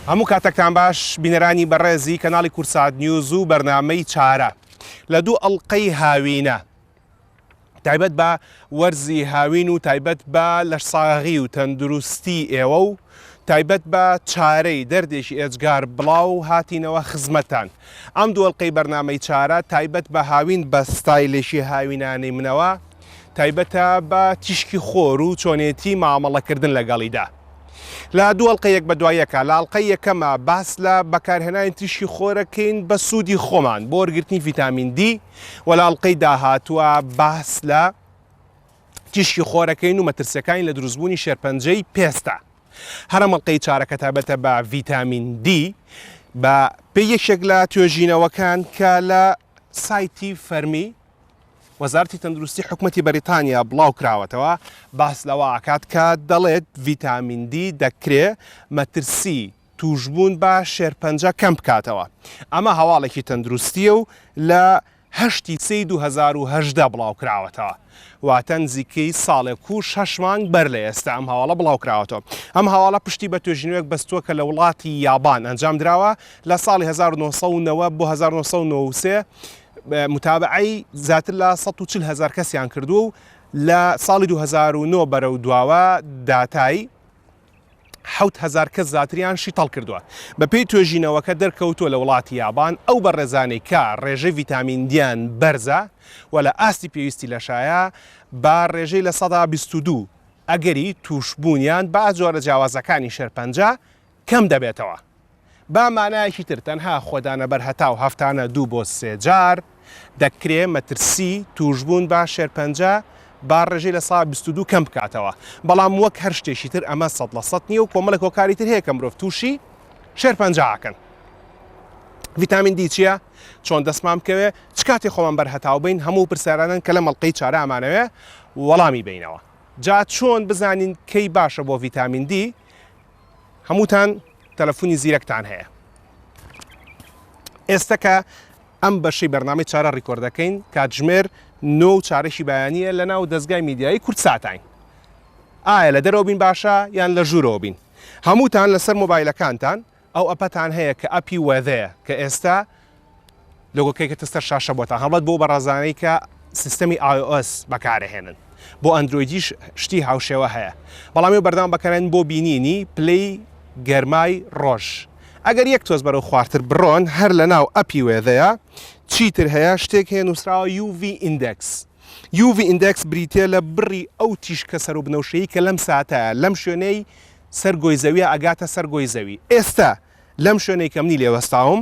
هەموو کاتێکتان باش بینەرانی بەڕێزی کەناڵی کورسات نیوز و بەرنامەی چارە لە دوو ئەڵقەی هاوینە تایبەت بە وەرزی هاوین و تایبەت بە لەشساغی و تەندروستی ئێوە و تایبەت بە چارەی دەردێکی ئێجگار بڵاو هاتینەوە خزمەتان. ئەم دوو ئەڵقەی بەرنامەی چارە تایبەت بە هاوین بە ستایلێکی هاوینانەی منەوە تایبەتە بە تیشکی خۆر و چۆنێتی مامەڵەکردن لەگەڵیدا. لە دوو ئەڵقەیەک بە دوایەکە لە ئەڵقەی یەکەمە باس لە بەکارهێنانی تیشکی خۆرەکەین بە سوودی خۆمان بۆ وەرگرتنی ڤیتامین دی و لە ئەڵقەی داهاتووە باس لە تیشکی خۆرەکەین و مەترسیەکانی لە دروستبوونی شێرپەنجەی پێستە. هەرم ئەڵقەی چارەکە تایبەتە بە ڤیتامین دی بە پێی یەکێک لە توێژینەوەکان کە لە سایتی فەرمی وەزارەتی تەندروستی حکومەتی بەریتانیا بڵاو کراوەتەوە باس لەوە ئاکات کە دەڵێت ڤیتامین دی دەکرێت مەترسی توشبوون بە شێرپەنجە کەم بکاتەوە. ئەمە هەواڵێکی تەندروستیە و لە 8 سەی 2018 بڵاو کراوەتەوە واتە نزیکەی ساڵێک و 6 مانگ بەر لە ئێستا ئەم هەواڵە بڵاو کراوەتەوە. ئەم هەواڵە پشتی بە توێژینەوەک بەستووە کە لە وڵاتی یابان ئەنجام درراوە لە ساڵی 1990 بۆ 1993 متابعی زیاتر لە 140,000 کەسیان کردو و لە ساڵی 2009 بەرەو دواوە داتایی 7,000 کەس زیاتریان شیتەڵ کردووە. بە پێی توێژینەوەکە دەرکەوتووە لە وڵاتی یابان ئەو بەڕێزانەی کە ڕێژەی ڤیتامین دییان بەرزە و لە ئاستی پێویستی لەشایە با ڕێژەی لە 122 ئەگەری توشبوونیان با جۆرە جیاوازەکانی شێرپەنجە کەم دەبێتەوە. با مانایەکی تر تەنها خۆدانە بەرهەتاو هەفتانە 2 بۆ 3 جار دەکرێت مەترسی توشبوون بە شێرپەنجە با ڕێژەی لە 122 کەم بکاتەوە. بەڵام وەک هەر شتێکی تر ئەمە 100% نییە و کۆمەڵێک هۆکاری تر هەیە کە مرۆڤ تووشی شێرپەنجەکەن. ڤیتامین دی چییە؟ چۆن دەستمان بکەوێ؟ چ کاتێ خۆمان بەرهەتاو بین هەموو پرسیارانن کە لە مەڵقەی چارە ئەمانەوێ وەڵامی بینەوە. جا چۆن بزانین کەی باشە بۆ ڤیتامین دی؟ هەمووتان تەلەفۆنی زیرەکتان هەیە. ئێستا کە ئەم بەشەی بەرنامەی چارە ڕیکۆردەکەین کاتژمێر 9 چارەشی بەیانیە لە ناو دەستگای میدیایی کورتساتین. ئایا لە دەرەوە بین باشە یان لە ژوورەوە بین؟ هەمووتان لەسەر مۆبایلەکانتان ئەو ئەپەتان هەیە کە ئەپی وەدەیە کە ئێستا لۆگۆکەی کە تەستەر شاشە بۆتان هەڵبەت بۆ بەڕێزانەی کە سیستەمی iOS بەکارهێنن. بۆ ئەندرۆیدیش شتی هاوشێوە هەیە. بەڵامی بەردەوام بەکارێن بۆ بینینی پلەی گەرمای ڕۆژ. ئەگەر یەک تۆز بەرەو خواردتر بڕۆن هەر لە ناو ئەپی وێدەیە چیتر هەیە شتێک هەیە نووسراوە UV ئیندەکس. UV ئیندەکس بریتێ لە بڕی ئەو تیشکە سەر و بنەوشەیی کە لەم ساتەیە لەم شوێنەی سەرگۆی زەویە ئەگاتە سەرگۆی زەوی. ئێستا لەم شوێنەی کە منی لێوەستاوم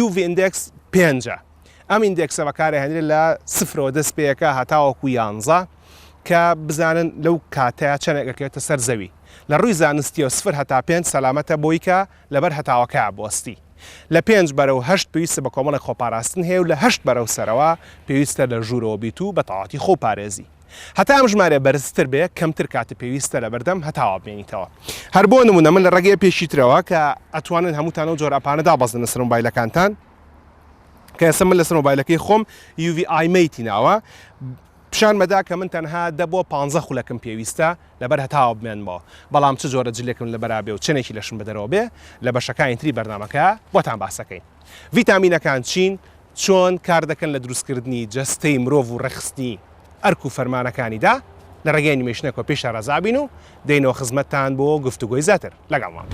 UV ئیندەکس 5. ئەم ئیندەکسە بەکارهێنرێت لە 0 دەست پێیەکە هەتاوەکو 11 کە بزانن لەو کاتەیە چەندێکەکەوێتە سەر زەوی. لە ڕووی زانستیەوە 0 هەتا 5 سەلامەتە بۆی کە لەبەر هەتاوەکە بۆستی. لە 5 بەرەو 8 پێویستە بە کۆمەڵی خۆپاراستن هەیە و لە 8 بەرەو سەرەوە پێویستە لە ژوورەوە بیت و بە تەواوەتی خۆپارێزی. هەتا ئەم ژمارە بەرزتر بێ کەمتر کاتە پێویستە لە بەردەم هەتاوە بێنیتەوە. هەر بۆ نمونە من لە ڕێگەی پێشیترەوە کە ئەتوانن هەمووتان و جۆرە ئەپانەدا بەزنە سەر مۆبایلەکانتان کە ئێستا من لەسەر مۆبایلەکەی خۆم UV iMate ناوە پیشان مەدا کە من تەنها 10 بۆ 15 خولەکەم پێویستە لەبەر هەتاوە بمێنمەوە. بەڵام چ جۆرە جلێکم لە بەرابێ و چنێکی لەشم بەدەرەوە بێ لە بەشەکانی تری بەرنامەکە بۆتان باسەکەین. ڤیتامینەکان چین؟ چۆن کار دەکەن لە دروستکردنی جەستەی مرۆڤ و ڕێخستنی ئەرک و فەرمانەکانیدا لە ڕێگەی نیمەشنێکەوە پێش ڕازابین و دێنەوە خزمەتتان بۆ گفتوگۆی زیاتر لەگەڵمان.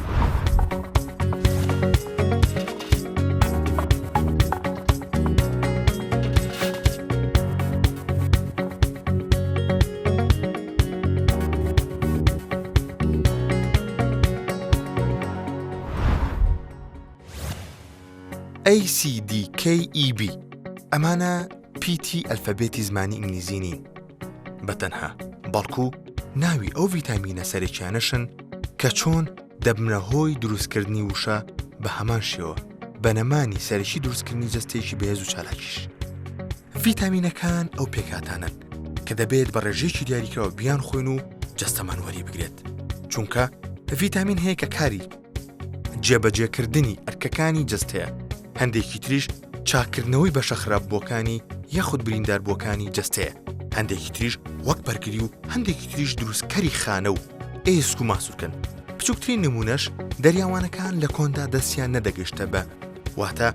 ACDKEB ئەمانە PT ئەلفەبێتی زمانی ئینگلیزی نین بەتەنها بەڵکو ناوی ئەو ڤیتامینە سەرەکیانەشن کە چۆن دەبنە هۆی دروستکردنی وشە بە هەمان شێوە بەنەمانی سەرەکی دروستکردنی جەستێکی بەهێز و چالاکیش. ڤیتامینەکان ئەو پێکاتانن کە دەبێت بە ڕێژەیەکی دیاریکراوە بیان خۆین و جەستەمان وەری بگرێت چونکە ڤیتامین هەیە کە کاری جێبەجێکردنی ئەرکەکانی جەستەیە. هەندێکی تریش چاکردنەوەی بەشە خراپبووەکانی یاخود برینداربووەکانی جەستەیە. هەندێکی تریش وەک بەرگری و هەندێکی تریش دروستکەری خانە و ئێسک و ماسوورکن. بچووکترین نمونەش دەریاوانەکان لە کۆندا دەستیان نەدەگەشتە بە واتە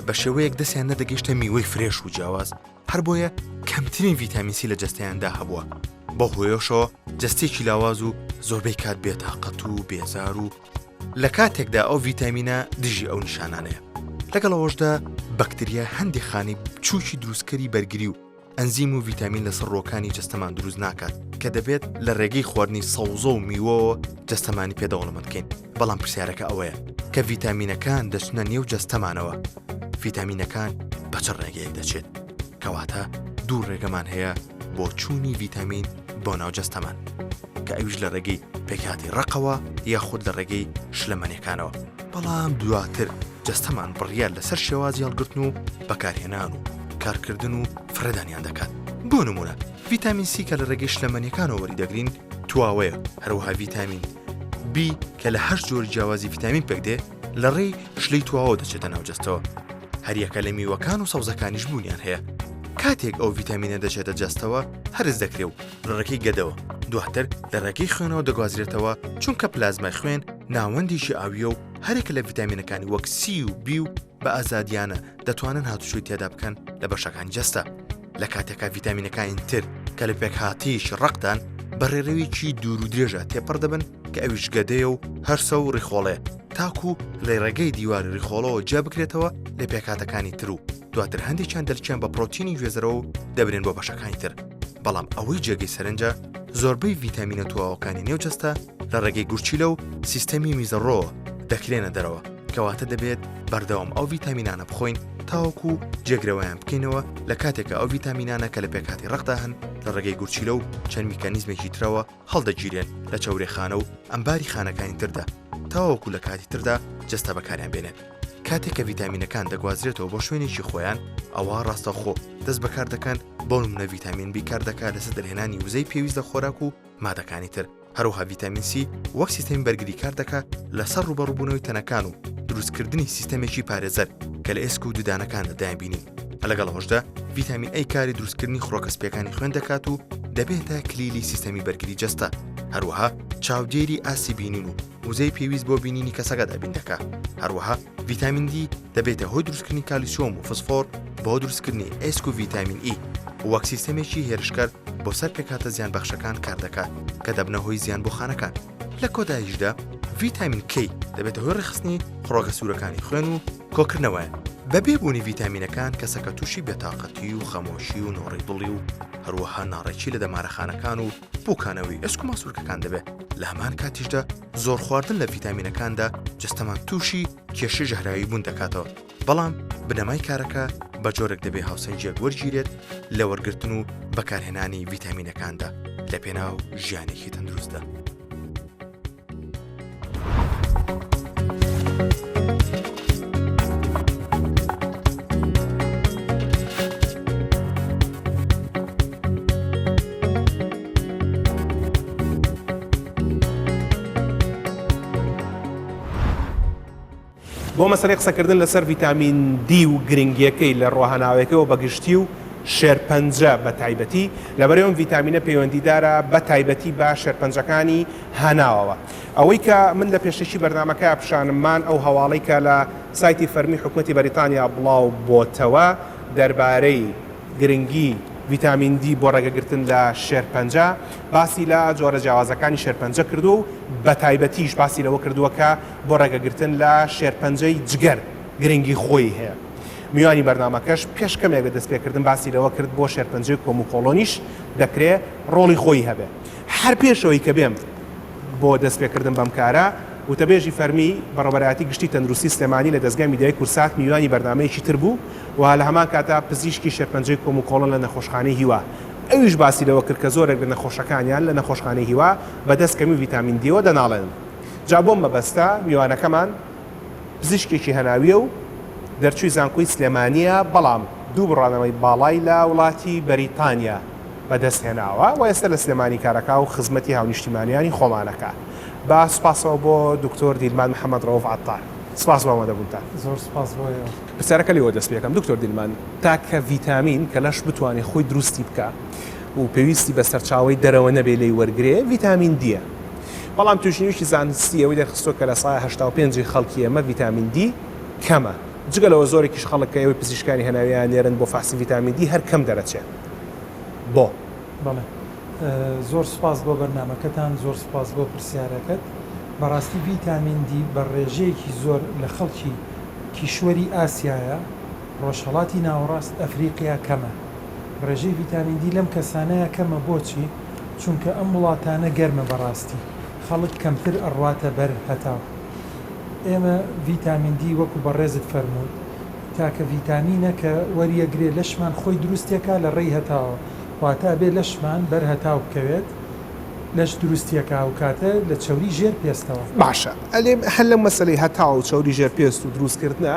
بە شێوەیەک دەستیان نەدەگەشتە میوەی فرێش و جیاواز هەر بۆیە کەمترین ڤیتامین سی لە جەستەیاندا هەبووە بە هۆیەشەوە جەستێکی لاواز و زۆربەی کات بێتاقەت و بێزار و لە کاتێکدا ئەو ڤیتامینە دژی ئەو نیشانانەیە لەگەڵەوەشدا بەکتریا هەندێک خانی بچووکی دروستکەری بەرگری و ئەنزیم و ڤیتامین لەسەر ڕۆکانی جەستەمان دروست ناکات کە دەبێت لە ڕێگەی خواردنی سەوزە و میوەوە جەستەمانی پێدەوڵەمەند بکەین بەڵام پرسیارەکە ئەوەیە کە ڤیتامینەکان دەچنە نێو جەستەمانەوە ڤیتامینەکان بە چ ڕێگەیەک دەچێت کەواتە دوو ڕێگەمان هەیە بۆ چوونی ڤیتامین بۆ ناو جەستەمان کە ئەویش لە ڕێگەی پێکهاتی ڕقەوە یاخود لە ڕێگەی شلەمەنیەکانەوە بەڵام دواتر جەستەمان بڕیار لەسەر شێوازی هەڵگرتن و بەکارهێنان و کارکردن و فرەدانیان دەکات بۆ نمونە ڤیتامین سی کە لە ڕێگەی شلەمەنیەکانەوە وەریدەگرین تواوەیە هەروەها ڤیتامین بی کە لە هەر جۆری جیاوازی ڤیتامین پێکدێ لە ڕێی شلەی تواوە دەچێتە ناو جەستەوە هەریەکە لە میوەکان و سەوزەکانیش بوونیان هەیە کاتێک ئەو ڤیتامینە دەچێتە جەستەوە هەرز دەکرێ و لە ڕێگەی گەدەوە دواتر لە ڕێگەی خوێنەوە دەگوازرێتەوە چونکە پلازمای خوێن ناوەندێکی ئاویە و هەرێکە لە ڤیتامینەکانی وەک سی و بی و بە ئازادیانە دەتوانن هاتوچۆی تێدا بکەن لە بەشەکانی جەستە لە کاتێکا ڤیتامینەکانی تر کە لە پێکهاتیش ڕقدان بە ڕێڕەوێکی دوور و درێژە تێپەڕ دەبن کە ئەویش گەدەیە و هەرسە و ڕیخۆڵێ تاکو لە ڕێگەی دیواری ڕیخۆڵەوە جا بکرێتەوە لە پێکاتەکانی تر و دواتر هەندێکیان دەلچیان بە پرۆتینی گوێزەرەوە و دەبرێن بۆ بەشەکانی تر بەڵام ئەوەی جێگەی سەرنجە زۆربەی ڤیتامینە تواوەکانی نێو جەستە لە ڕێگەی گورچیلە و سیستەمی میزەڕۆ دەکرێنە دەرەوە کەواتە دەبێت بەردەوام ئەو ڤیتامینانە بخۆین تاوەکو جێگرەوەیان بکەینەوە لە کاتێکە ئەو ڤیتامینانە کە لە پێکاتی ڕقدا هەن لە ڕێگەی گورچیلە و چەند میکانیزمێکی ترەوە هەڵدەگیرێن لە چەورێخانە و ئەمباری خانەکانی تردا تاوەکو لە کاتی تردا جەستە بەکاریان بێنێت کاتێک کە ڤیتامینەکان دەگوازرێتەوە بۆ شوێنێکی خۆیان ئەوە ڕاستەخۆ دەست بەکار دەکەن بۆ نمونە ڤیتامین بی کار دەکات لەسەر دەرهێنانی وزەی پێویستە خۆراک و مادەکانی تر هەروەها ڤیتامین سی وەک سیستەمی بەرگری کار دەکات لەسەر ڕوبەڕووبوونەوەی تەنەکان و دروستکردنی سیستەمێکی پارێزەر کە لە ئێسک و دوودانەکاندا دایانبینین لەگەڵەوەشدا ڤیتامین ئەی کاری دروستکردنی خڕۆکەسپیەکانی خوێن دەکات و دەبێتە کلیلی سیستەمی بەرگری جەستە هەروەها چاودێری ئاسی بینین و وزەی پێویست بۆ بینینی کەسەکە دابین دەکات هەروەها ڤیتامین دی دەبێتە هۆی دروستکردنی کالیسیۆم و فسفۆر بۆ دروستکردنی ئێسک و ڤیتامین ئی وەک سیستەمێکی هێرشکار بۆ سەر پێکاتە زیان بەخشەکان کار دەکات کە دەبنە هۆی زیان بۆ خانەکان لە کۆداییشدا ڤیتامین کی دەبێتە هۆی ڕێخستنی خڕۆکە سوورەکانی خوێن و کۆکردنەوەیە بە بێبوونی ڤیتامینەکان کەسەکە تووشی بێتاقەتی و خەمۆشی و نۆڕی دڵی و هەروەها ناڕێکی لە دەمارەخانەکان و بووکانەوەی ئەسک و ماسوورکەکان دەبێت لە هەمان کاتیشدا زۆر خواردن لە ڤیتامینەکاندا جەستەمان تووشی کێشە ژەهراوی بوون دەکاتەوە بەڵام بنەمای کارەکە بە جۆرێک دەبێ هاوسەنجێک وەرگیرێت لە وەرگرتن و بەکارهێنانی ڤیتامینەکاندا لە پێناو ژیانێکی تەندروستدا. بۆ مەسەلەی قسەکردن لەسەر ڤیتامین دی و گرنگیەکەی لە ڕۆهەناوەکەیەوە بەگشتی و شێرپەنجە بە تایبەتی لەبەرەوەی ڤیتامینە پەیوەندیدارە بە تایبەتی بە شێرپەنجەکانی هەناوەوە ئەوەی کە من لە پێشەشی بەرنامەکە پیشانممان ئەو هەواڵەی کە لە سایتی فەرمی حکوومەتی بەریتانیا بڵاو بۆتەوە دەربارەی گرنگی ڤیتامین دی بۆ ڕێگەگرتن لە شێرپەنجە باسی لە جۆرە جیاوازەکانی شێرپەنجە کردو و بە تایبەتیش باسی لەوە کردووە کە بۆ ڕێگەگرتن لە شێرپەنجەی جگەر گرنگی خۆی هەیە میوانی بەرنامەکەش پێش کەمێک بە دەستپێکردن باسی لەوە کرد بۆ شێرپەنجەی کۆموکۆڵۆنیش دەکرێت ڕۆڵی خۆی هەبێ هەر پێشەوەی کە بێم بۆ دەستپێکردن بەم کارە وتەبێژی فەرمی بەڕێوەبەرایەتی گشتی تەندروستی سلێمانی لە دەستگای میدیای کورسات میوانی بەرنامەیەکی تر بوو و لە هەمان کاتا پزیشکی شێرپەنجەی کۆموکۆڵۆن لە نەخۆشخانەی هیوا ئەویش باسی لەوە کرد کە زۆرێک لە نەخۆشەکانیان لە نەخۆشخانەی هیوا بەدەست کەمی ڤیتامین دیەوە دەناڵێن جا بۆم مەبەستە میوانەکەمان پزیشکێکی هەناویە و دەرچووی زانکۆی سلێمانیە بەڵام دوو بڕانەوەی باڵای لە وڵاتی بەریتانیا بەدەستهێناوە و ئێستا لە سلێمانی کارەکە و خزمەتی هاونیشتیمانیانی خۆمانەکە با سپاسەوە بۆ دکتۆر دیلمان محەممەد ڕەوف عەتار سپاس بۆ ئەمەدەبوونتان زۆر سپاس بۆیە پرسیارەکە لێوە دەست پێکەم دکتۆر دیلمان تا کە ڤیتامین کە لەش بتوانێت خۆی دروستی بکە و پێویستی بە سەرچاوی دەرەوە نەبێ لێی وەرگێ ڤیتامین دیە بەڵام توێژینیویشی زانستی ئەوەی دەرخستۆ کە لە سایە 85 خەڵکی ئێمە ڤیتامین دی کەمە جگەلەوە زۆرێکیش خەڵک کە ئەوەی پزیشکانی هەناویان نێرن بۆ فاسی ڤیتامین دی هەر کەم دەرەچێت بۆ بەڵێ زۆر سپاس بۆ بەرنامەکەتان زۆر سپاس بۆ پرسیارەکەت بەڕاستی ڤیتامین دی بە ڕێژەیەکی زۆر لە خەڵکی کیشوەری ئاسیایە ڕۆژهەڵاتی ناوەڕاست ئەفریقیا کەمە ڕێژەی ڤیتامین دی لەم کەسانەیە کەمە بۆچی چونکە ئەم وڵاتانە گەرمە بەڕاستی خەڵک کەمتر ئەڕواتە بەر هەتاو ئێمە ڤیتامین دی وەکو بەڕێزت فەرمووت تاکە ڤیتامینە کە وەریەگرێ لەشمان خۆی دروستێکە لە ڕێی هەتاوە واتە بێ لەشمان بەر هەتاو بکەوێت لەش دروستیەکە و کاتە لە چەوری ژێر پێستەوە باشە ئەلێ هەر لەم مەسلەی هەتاو و چەوری ژێر پێست و دروستکردنە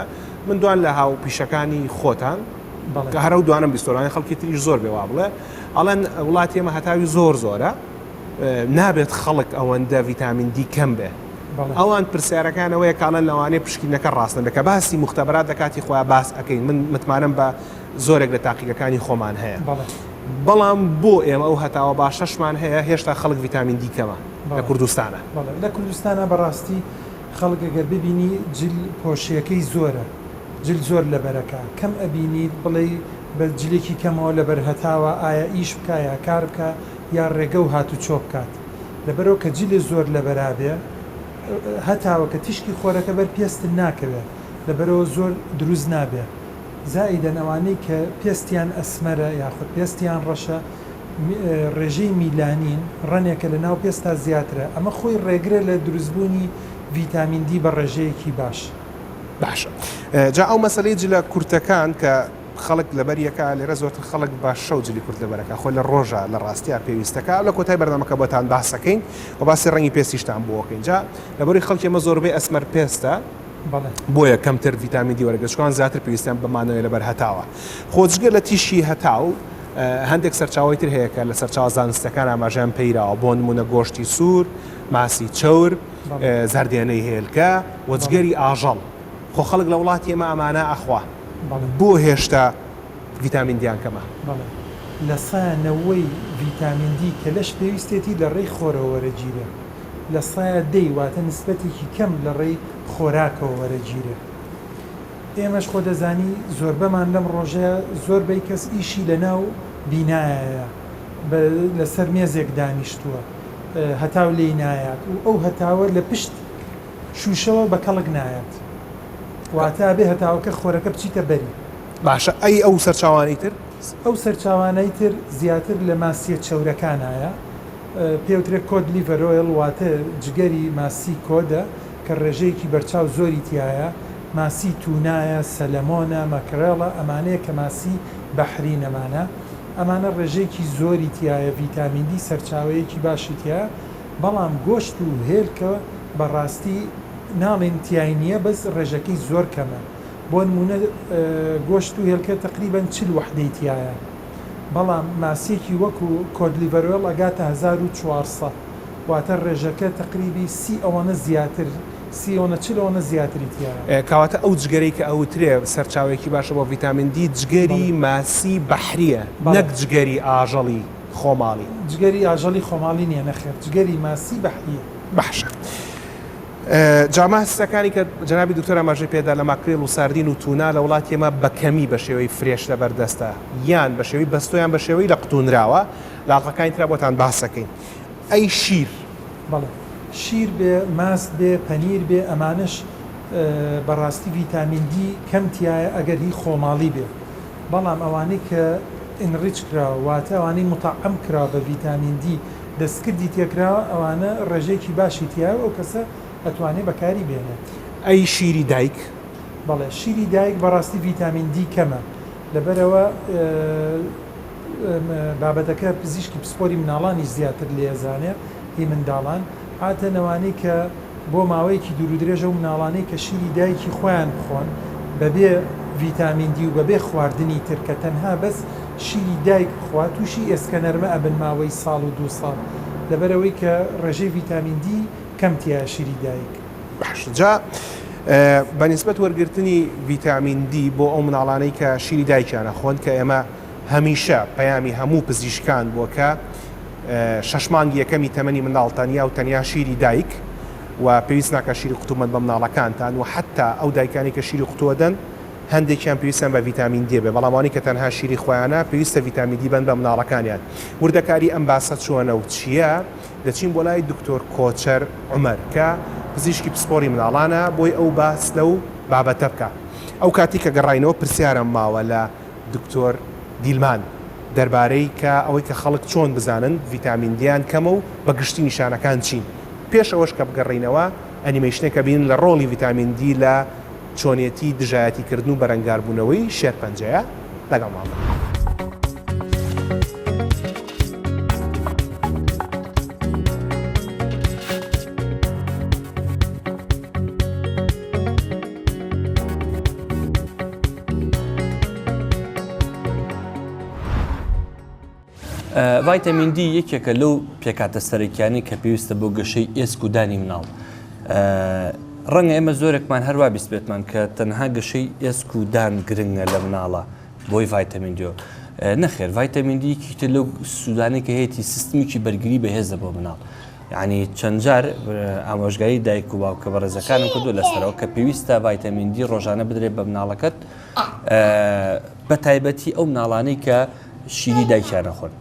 من دوان لە هاو پیشەکانی خۆتان کە هەرە و دوانم بیستۆرانی خەڵکی تریش زۆر بێوا بڵێ ئەڵەن وڵاتی ئێمە هەتاوی زۆر زۆرە نابێت خەڵک ئەوەندە ڤیتامین دی کەم بێ ئەوان پرسیارەکانەوەی کاڵەن لەوانەیە پشکینەکە ڕاستن بکە باسی مختبرات دەکاتی خۆیان باس ئەەکەین من متمانم بە زۆرێک لە تاقیەکانی خۆمان هەیە بەڵام بۆ ئێمە ئەو هەتاوە باشەشمان هەیە هێشتا خەڵک ڤیتامین دی کەمە لە کوردستانە لە کوردستانە بەڕاستی خەڵک ئەگەر ببینی جل پۆشیەکەی زۆرە جل زۆر لەبەرەکە کەم ئەبینیت بڵێ بە جلێکی کەمەوە لەبەر هەتاوە ئایا ئیش بکە یا کار بکە یا ڕێگە و هاتو چۆ بکات لەبەرەوە کە جلێ زۆر لەبەرابێ هەتاوە کە تیشکی خۆرەکە بەر پێستن ناکەوێت لەبەرەوە زۆر دروست نابێت زائیدەن ئەوانەی کە پێستیان ئەسمەرە یاخود پێستیان ڕەشە ڕێژەی میلانین ڕەنێکە لە ناو پێستا زیاترە ئەمە خۆی ڕێگرە لە دروستبوونی ڤیتامین دی بە ڕێژەیەکی باشە جا ئەو مەسلەی جلە کورتەکان کە خەڵک لەبەریەکە لێرە زۆرتر خەڵک بە شەو جلی کورت لەبەرەکە خۆی لە ڕۆژە لە ڕاستیە پێویستەکە لە کۆتای بەردەمەکە بۆتان باسەکەین و باسی ڕەنگی پێستیشتان بۆکەین جا لەبەری خەڵکی ئەمە زۆربەی ئەسمەر پێستە بۆیە کەمتر ڤیتامین دی وەرەگەشتوان زیاتر پێویستیان بمانەوەی لەبەر هەتاوە خۆجگە لە تیشی هەتاو هەندێک سەرچاوی تر هەیە کە لە سەرچاو زانستەکان ئاماژیان پەیراوە بۆ نمونە گۆشتی سوور ماسی چەور زەردێنەی هێلکە وەجگەری ئاژەڵ خۆ خەڵک لە وڵاتی ئێمە ئەمانە ئەخوا بۆ هێشتا ڤیتامین دیان کەمە لە سایەنەوەی ڤیتامین دی کە لەش پێویستێتی لە ڕێی خۆرەوە وەرەگیرە لە سایە دەی واتە نسبەتێکی کەم لە ڕێی خۆراکەوە وەرەگیرە ئێمەش خۆ دەزانی زۆربەمان لەم ڕۆژەیە زۆربەی کەس ئیشی لە ناو بینایە لەسەر مێزێک دانیشتووە هەتاو لێی نایات و ئەو هەتاوە لە پشت شوشەوە بە کەڵک نایەت واتە بێ هەتاوەکە خۆرەکە بچیتە بەری باشە ئەی ئەو سەرچاوانی تر ئەو سەرچاوانەی تر زیاتر لە ماسیە چەورەکانایە پێوترێت کۆد لیڤەرۆیل واتە جگەری ماسی کۆدە کە ڕێژەیەکی بەرچاو زۆری تایە ماسی تونایە سەلەمۆنە مەکرێڵە ئەمانەیە کە ماسی بەحری نەمانە ئەمانە ڕێژەیەکی زۆری تایە ڤیتامین دی سەرچاوەیەکی باشی تایە بەڵام گۆشت و هێلکە بەڕاستی ناڵێن تیای نییە بەس ڕێژەکەی زۆر کەمە بۆ نمونە گۆشت و هێلکە تقریبەن 40 وحدەی تایە بەڵام ماسیێکی وەکو کۆدلیڤەرۆیل ئەگاتە 1400 واتە ڕێژەکە تقریبی 30 ئەوەنە زیاتر 40 ئەوەنە زیاتری تایە کەواتە ئەو جگەرەی کە ئەوترێ سەرچاوێکی باشە بۆ ڤیتامین دی جگەری ماسی بەحریە نەک جگەری ئاژەڵی خۆماڵی جگەری ئاژەڵی خۆماڵی نییە نەخێر جگەری ماسی بەحریە باشە جاماستەکانی کە جنابی دکتۆر ئاماژەی پێدا لە ماکرێڵ و ساردین و تونا لە وڵاتی ئێمە بەکەمی بە شێوەی فرێش لەبەردەستە یان بە شێوەی بەستۆیان بە شێوەی لە قوتونراوە لاڵقەکانی ترا بۆتان باسەکەین ئەی شیر بەڵێ شیر بێ ماست بێ پەنیر بێ ئەمانش بەڕاستی ڤیتامین دی کەمتیایە ئەگەر هی خۆماڵی بێ بەڵام ئەوانەی کە ئینریچ کراوە واتە ئەوانەی متعەم کرا بە ڤیتامین دی دەستکردی تێکراوە ئەوانە ڕێژەیەکی باشی تایە ئەو کەسە ئەتوانێت بەکاری بێنێت ئەی شیری دایک بەڵێ شیری دایک بەڕاستی ڤیتامین دی کەمە لەبەرەوە بابەتەکە پزیشکی پسپۆری مناڵانی زیاتر لێزانێت هی منداڵان هاتە نەوانەی کە بۆ ماوەیەکی دوور و درێژە و مناڵانەی کە شیری دایکی خۆیان بخۆن بەبێ ڤیتامین دی و بەبێ خواردنی تر کە تەنها بەس شیری دایک بخوا تووشی ئێسکەنەرمە ئەبن ماوەی ساڵ و 2 ساڵ لەبەرەوەی کە ڕێژەی ڤیتامین دی کەمتیە شیری دایک باشجا بەنسبەت وەرگرتنی ڤیتامین دی بۆ ئەو مناڵانەی کە شیری دایکیانە خۆن کە ئێمە هەمیشە پەیامی هەموو پزیشکان بووە کە 6 مانگی یەکەمی تەمەنی منداڵ تەنیا و تەنیا شیری دایک و پێویست ناکە شیری قوتومەت بە مناڵەکانتان و حتا ئەو دایکانی کە شیری قوتووە دەن هەندێکیان پێویستن بە ڤیتامین دی بێ بەڵامانی کە تەنها شیری خۆیانە پێویستە ڤیتامین دی بن بە مناڵەکانیان. وردەکاری ئەم باسە چۆنە و چییە؟ دەچین بۆ لای دکتۆر کۆچەر عومەر کە پزیشکی پسپۆری مناڵانە بۆی ئەو باس لەو بابەتە بکە. ئەو کاتی کە گەڕاینەوە پرسیارم ماوە لە دکتۆر دیلمان دەربارەی کە ئەوەی کە خەڵک چۆن بزانن ڤیتامین دییان کەمە و بە گشتی نیشانەکان چین. پێش ئەوەش کە بگەڕینەوە ئەنیمەیشنێکە بین لە ڕۆڵی ڤیتامین دی لە چۆنیەتی دژایەتیکردن و بەرەنگاربوونەوەی شێرپەنجەیە لەگەڵ ماڵە. ڤایتامین دی یەکێکە لەو پێکاتە سەرەکیانی کە پێویستە بۆ گەشەی ئێسک و دانی مناڵ. ڕەنگە ئێمە زۆرێکمان هەروە بیست بێتمان کە تەنها گەشەی ئێسک و دان گرنگە لە مناڵە بۆی ڤایتامین دیۆ. نەخێر ڤایتامین دی یەکێکە لەو سوودانەی کە هەیەی سیستمیکی بەرگری بەهێزە بۆ مناڵ. یعنی چەند جار ئامۆژگاری دایک و باوکە بەڕێزەکانم کردو لەسەرەوە کە پێویستە ڤایتامین دی ڕۆژانە بدرێت بە مناڵەکەت بە تایبەتی ئەو مناڵانەی کە شیری دایکیانە خۆن.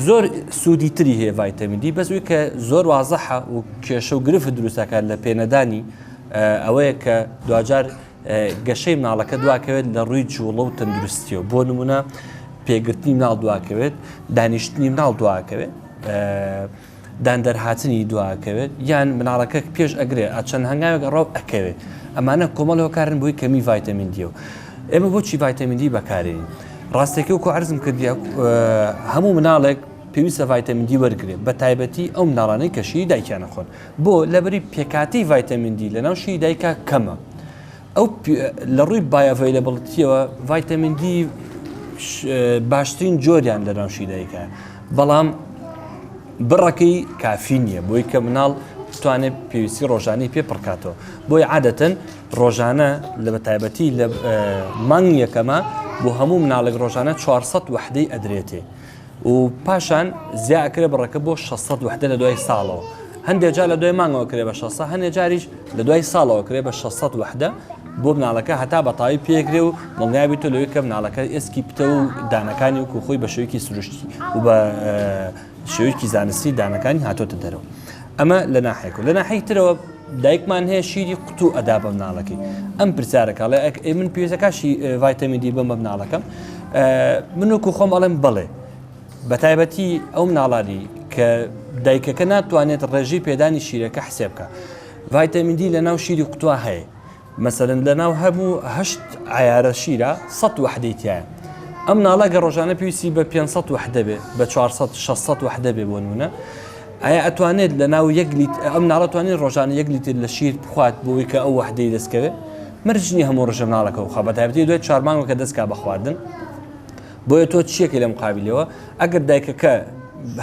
زۆر سوودی تری هەیە ڤایتامین دی بەس کە زۆر وازەحە و کێشە و گرفت دروستەکان لە پێنەدانی ئەوەیە کە دوجار گەشەی مناڵەکە دواکەوێت لە ڕووی جوڵە و تەندروستیەوە بۆ نمونە پێگرتنی مناڵ دواکەوێت دانیشتنی مناڵ دواکەوێت دان دەرهاتنی دواکەوێت یان مناڵەکە پێش ئەگرێ چەند هەنگاوێک ڕاو ئەکەوێت ئەمانە کۆمەڵ هۆکارن بۆی کەمی ڤایتامین دیەوە. ئێمە بۆچی ڤایتامین دی بەکارێنین؟ ڕاستێکی و عرضم کردی هەموو مناڵێک پێویستە ڤایتامین دی وەرگێت بە تایبەتی ئەو مناڵانەی کە شیری دایکیانە خۆن بۆ لەبەری پێکاتی ڤایتامین دی لەناو شیری دایکە کەمە. ئەو لە ڕووی بایۆڤەیلەبڵیتیەوە ڤایتامین دی باشترین جۆریان لەناو شیری دایکە بەڵام بڕەکەی کافی نییە بۆی کە مناڵ بتوانێت پێویستی ڕۆژانەی پێ پڕکاتەوە بۆی عادەتەن ڕۆژانە لە بە تایبەتی لە مانگ یەکەمە بۆ هەموو مناڵێک ڕۆژانە 400 وحدەی ئەدرێتێ و پاشان زیاکرێ بڕەکە بۆ 600 وحدە لە دوای ساڵەوە. هەندێک جار لە دوای مانگەوە کرێ بە 600 هەندێک جاریش لە دوای ساڵەوە کرێ بە 600 وحدە بۆ مناڵەکە هەتا بەتاوی پێگرێ و دڵنیابێت لەوەی کە مناڵەکە ئێسکی پتە و دانەکانی وکو خۆی بە شێوەیەکی سروشتی و بە شێوەیەکی زانستی دانەکانی هاتۆتە دەرەوە. ئەمە لە ناحێک و لە ناحەی ترەوە دایکمان هەیە شیری قوتو ئەدا بە مناڵەکەی ئەم پرسیارەکە لە من پێویستەکەشی ڤایتامین دی بە مناڵەکەم من وەکو خۆم ئەڵێم بڵێ بە تایبەتی ئەو مناڵانی کە دایکەکە ناتوانێت ڕێژەی پێدانی شیرەکە حسێ بکە ڤایتامین دی لە ناو شیری قوتووە هەیە مەسەلەن لە ناو هەموو 8 عیارە شیرە 100 وحدەی تایە. ئەم مناڵە گە ڕۆژانە پێویستی بە 500 وحدە بێ بە 400 600 وحدە بێ بۆ نمونە ئایا ئەتوانێت لە ناو ئەم ناڵەتوانێت ڕۆژانە 1 لیتر لە شیر بخوات بۆی کە ئەو وحدەی دەستکەوێت مەرجنی هەموو ڕژە مناڵەکە و خە بە تایبەتی دوای 4 مانگەکە دەستکا بە خواردن بۆیە تۆ چیەکەی لە مقابلەوە ئەگەر دایکەکە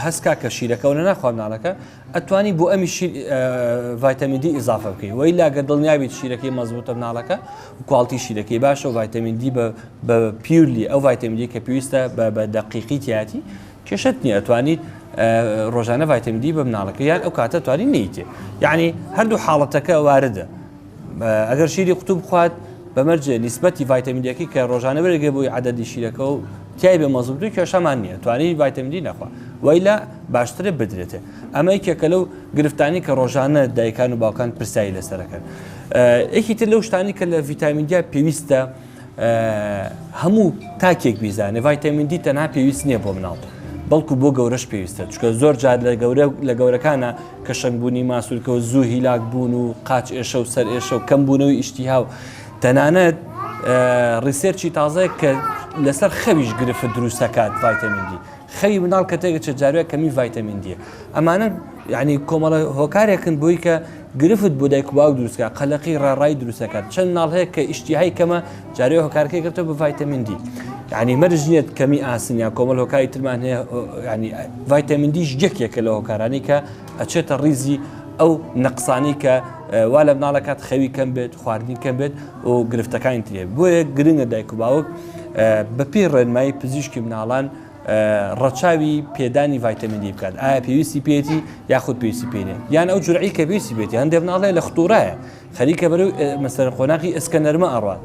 هەستکا کە شیرەکە و نەخوا مناڵەکە ئەتوانی بۆ ئەمی ڤایتامین دی ئیزافە بکەی وەی لاگە دڵنیابیت شیرەکەی مەزبوطە مناڵەکە و کوالتی شیرەکەی باشە و ڤایتامین دی بە پیورلی ئەو ڤایتامین دی کە پێویستە بە دەقیقی تیاتی کێشت نییە ئەتوانیت ڕۆژانە ڤایتامین دی بە مناڵەکە یان ئەو کاتە توانی نیتێ یعنی هەردوو حاڵەتەکە واردە ئەگەر شیری قوتو بخوات بەمەرجێ نیسبەتی ڤایتامین دیەکەی کە ڕۆژانە بەرگێ بۆی عەدەدی شیرەکە و تیای بە مەزبوطی کێشەمان نییە توانی ڤایتامین دی نەخوا وەیلا باشترە بدرێتێ. ئەمە یەکێکە لەو گرفتانی کە ڕۆژانە دایکان و باوکان پرسایی لەسەرەکەن. یەکی تر لەو شتانی کە لە ڤیتامین دی پێویستە هەموو تاکێک بیزانێ ڤایتامین دی تەنها پێویست نییە بۆ مناڵ بەڵکو بۆ گەورەش پێویستە چکە زۆر جار لە گەورەکانە کە شەنگبوونی ماسوولکەوە زوو هیلاک بوون و قاچ ئێشە و سەر ئێشە و کەم بوونەوەی ئیشتیها و تەنانەت ڕیسێرچی تازەیە کە لەسەر خەویش گرفت دروستەکات ڤایتامین دی خەوی مناڵ کە تێگەچە جاروێک کەمی ڤایتامین دیە ئەمانە یعنی کۆمەڵە هۆکارێکن بۆی کە گرفت بۆ دایک و باوک دروستکە قەلەقی ڕاڕای دروستەکات چەند ناڵ هەیە کە ئیشتیهای کەمە جارێ هۆکارەکەی گرتەوە بە ڤایتامین دی یعنی مەرج نیەت کەمی ئاسن یا کۆمەڵ هۆکاری ترمان هەیە ینی ڤایتامین دیش یەکێکە لە هۆکارانی کە ئەچێتە ڕیزی ئەو نەقسانی کە وا لە مناڵەکات خەوی کەم بێت خواردنی کەم بێت و گرفتەکانی ترێ بۆیە گرنگە دایک و باوک بەپێی ڕێنمایی پزیشکی مناڵان ڕەچاوی پێدانی ڤایتەمین دی بکات ئایا پێویستی پێێتی یاخود پێویستی پێێنێ یان ئەو جورعی کە پێویستی بێتی هەندێک مناڵێ لە خطورایە خەریکە بەرەو مەسەر خۆناقی ئەسکەنەرمە ئەڕات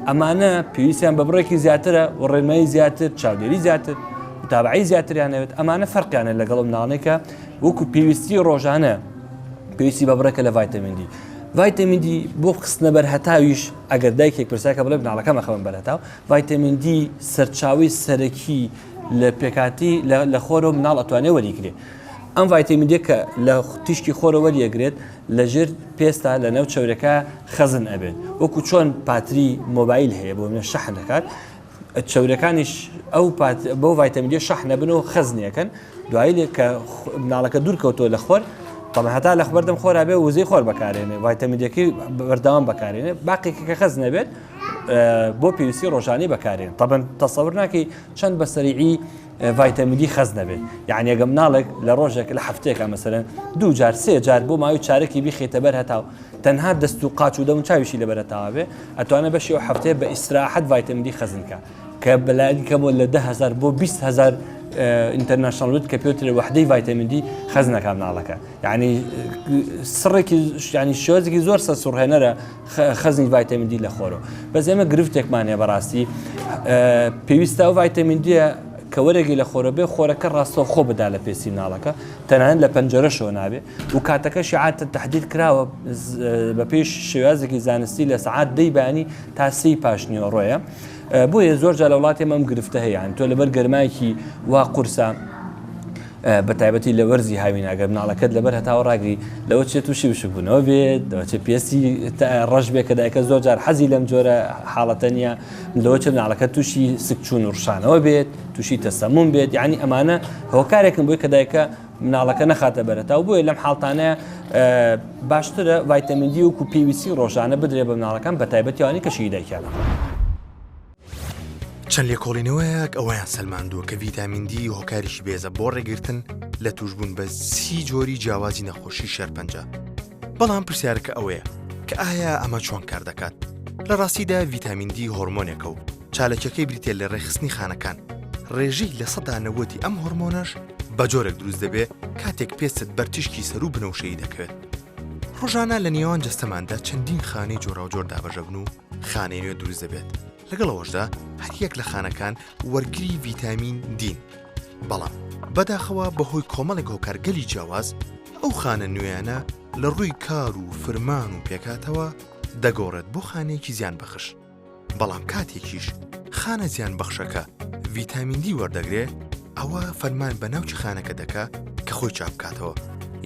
ئەمانە پێویستیان بە بڕێکی زیاترە و ڕێنمایی زیاتر چاودێری زیاتر تابعی زیاتریانەوێت ئەمانە فەرقیانە لەگەڵ مناڵێکە وەکو پێویستی ڕۆژانە پێویستی بە بڕێکە لە ڤایتەمین دی ڤایتەمین دی بۆ خستنە بەرهەتاویش ئەگەر دایکێک پرسیاکە بڵێ مناڵەکەمە خەون بەرهەتاو ڤایتەمین دی سەرچاوی سەرەکی لە پێکاتی لە خۆرەوە مناڵ ئەتوانێ وەریگرێ ئەم ڤایتەمین دی کە لە تیشکی خۆرە وەریەگرێت لەژێر پێستا لە نەو چەورەکە خەزن ئەبێت وەکو چۆن پاتری مۆبایل هەیە بۆ منە شەحن دەکات چەورەکانیش ئەو بۆ ڤایتەمین دی شەحن نەبنەوە خەزنیەکەن دوایی کە مناڵەکە دوورکەوتۆ لە خۆر طبعا هەتا لە بەردەم خۆرا بێ وزەی خۆر بەکارێنێ ڤایتەمین دیەکەی بەردەوام بەکارێنێ باقیێکی کە خەز نەبێت بۆ پێویستی ڕۆژانەی بەکارێن طبعا تەسەور ناکەی چەند بەسەریعی ڤایتەمین دی خەز نەبێت یعنی ئەگە مناڵێک لە ڕۆژێک لە هەفتەیەکە مەسەرەن 2 جار 3 جار بۆ ماوەی چارەکی بیخێتە بەر هەتاو تەنها دەست و قاچ و دەم چاویشی لەبەر هەتاوە بێ ئەتوانە بەشی ئەو هەفتەیە بە ئیستراحەت ڤایتەمین دی خەزنکە کە بەلایەکی کەمەوە لە 10,000 بۆ 20,000 ئینتەرناشناڵ کەمپیوتر وحدەی ڤایتەمین دی خەزنەکە مناڵەکە یعنی سڕێکی ینی شێوەزێکی زۆر سەرسوڕهێنەرە خەزنی ڤایتەمین دی لە خۆرەوە بەس ئێمە گرفتێکمانێ بەڕاستی پێویستە ئەو ڤایتەمین دیە کە وەرەگی لە خۆرە بێ خۆرەکە ڕاستەوە خۆ بدا لە پێسی مناڵەکە تەنانەت لە پەنجەرەشەوە نابێ و کاتەکەشی عادەتە تەحدید کراوە بە پێش شێوازێکی زانستی لە سەعات 10 بەیانی تا 3 پاشنیوە ڕۆیە بۆیە زۆر جا لە وڵاتی ئەمەم گرفتە هەیە تۆ لەبەر گەرمایکی وا قورسە بە تایبەتی لە وەرزی هاویناگەر مناڵەکەت لەبەر هەتاوە ڕاگری لەوە چێت تووشی وشکبوونەوە بێت دەوەچێت پێستی ڕەش بێت کە دایکە زۆر جار حەزی لەم جۆرە حاڵەتە نیە لەوە چێت مناڵەکە تووشی سکچوون و ڕشانەوە بێت تووشی تەسەموم بێت یعنی ئەمانە هۆکارێکم بۆی کە دایکە مناڵەکە نەخاتە بەرەتەوە بۆیە لەم حاڵتانەیە باشترە ڤایتەمین دی وەکو پێویستی ڕۆژانە بدرێ بە مناڵەکان بە تایبەتیوانی کەشی دایکانە چەند لێکۆڵینەوەیەک ئەوەیان سەلماندووە کە ڤیتامین دی هۆکاریشی بێزە بۆ ڕێگرتن لە توشبوون بە 30 جۆری جیاوازی نەخۆشی شێرپەنجە بەڵام پرسیارەکە ئەوەیە کە ئایا ئەمە چۆن کار دەکات لە ڕاستیدا ڤیتامین دی هۆرمۆنێکە و چالەکەکەی بریتێ لە ڕێخستنی خانەکان ڕێژەی لە 90% ئەم هۆرمۆنەش بە جۆرێک دروست دەبێت کاتێک پێست بەرتیشکی سەر و بنەوشەیی دەکەوێت ڕۆژانە لە نێوان جەستەماندا چەندین خانەی جۆراوجۆر دابەژەبن و خانەی نوێ دروست دەبێت لەگەڵەوەشدا هەر یەک لە خانەکان وەرگری ڤیتامین دین بەڵام بەداخەوە بەهۆی کۆمەڵێک هۆکارگەلی جیاواز ئەو خانە نوێیانە لە ڕووی کار و فرمان و پێکاتەوە دەگۆڕێت بۆ خانەیەکی زیان بەخش بەڵام کاتێکیش خانە زیان بەخشەکە ڤیتامین دی وەردەگرێ ئەوە فەرمان بە ناوچی خانەکە دەکا کە خۆی چاپ بکاتەوە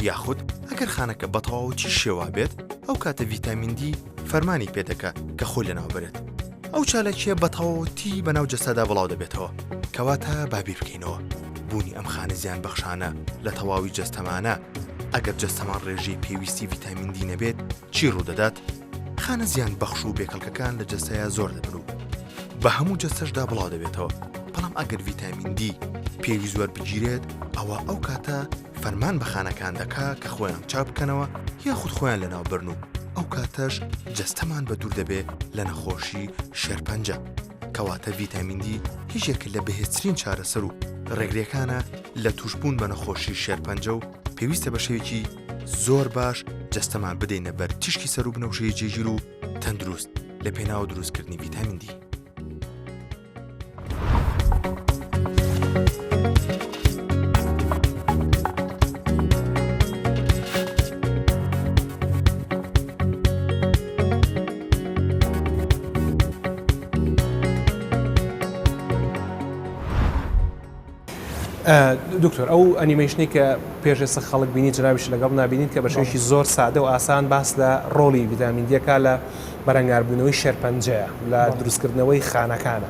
یاخود ئەگەر خانەکە بەتەواوەتی شێوا بێت ئەو کاتە ڤیتامین دی فەرمانی پێدەکە کە خۆی لەناو بێت ئەو چالەکیە بەتەواوەتی بەناو جەستەدا بڵاو دەبێتەوە کەواتە بابیر بکەینەوە بوونی ئەم خانە زیان بەخشانە لە تەواوی جەستەمانە ئەگەر جەستەمان ڕێژەی پێویستی ڤیتامین دی نەبێت چی ڕوودەدات خانە زیان بەخش و بێکەڵکەکان لە جەستەیە زۆر دەبن و بە هەموو جەستەشدا بڵاو دەبێتەوە بەڵام ئەگەر ڤیتامین دی پێویست وەربگیرێت ئەوە ئەو کاتە فەرمان بە خانەکان دەکا کە خۆیان چاپ بکەنەوە یاخود خۆیان لەناو بڕن و ئەو کاتەش جەستەمان بە دوور دەبێت لە نەخۆشی شێرپەنجە کەواتە ڤیتامین دی هیچێک لە بەهێزترین چارەسەر و ڕێگریەکانە لە توشبوون بە نەخۆشی شێرپەنجە و پێویستە بە شێوێکی زۆر باش جەستەمان بدەینە بەر تیشکی سەر و بنەوشەی جێگیر و تەندروست لە پێناو دروستکردنی ڤیتامین دی. دکتۆر ئەو ئەنیمەیشنی کە پێشێستا خەڵک بینی جنابیش لەگەڵ نبینین کە بە شێوەیەکی زۆر سادە و ئاسان باس لە ڕۆڵی ڤیتامین دیەکە لە بەرەنگاربوونەوەی شێرپەنجەیە لە دروستکردنەوەی خانەکانە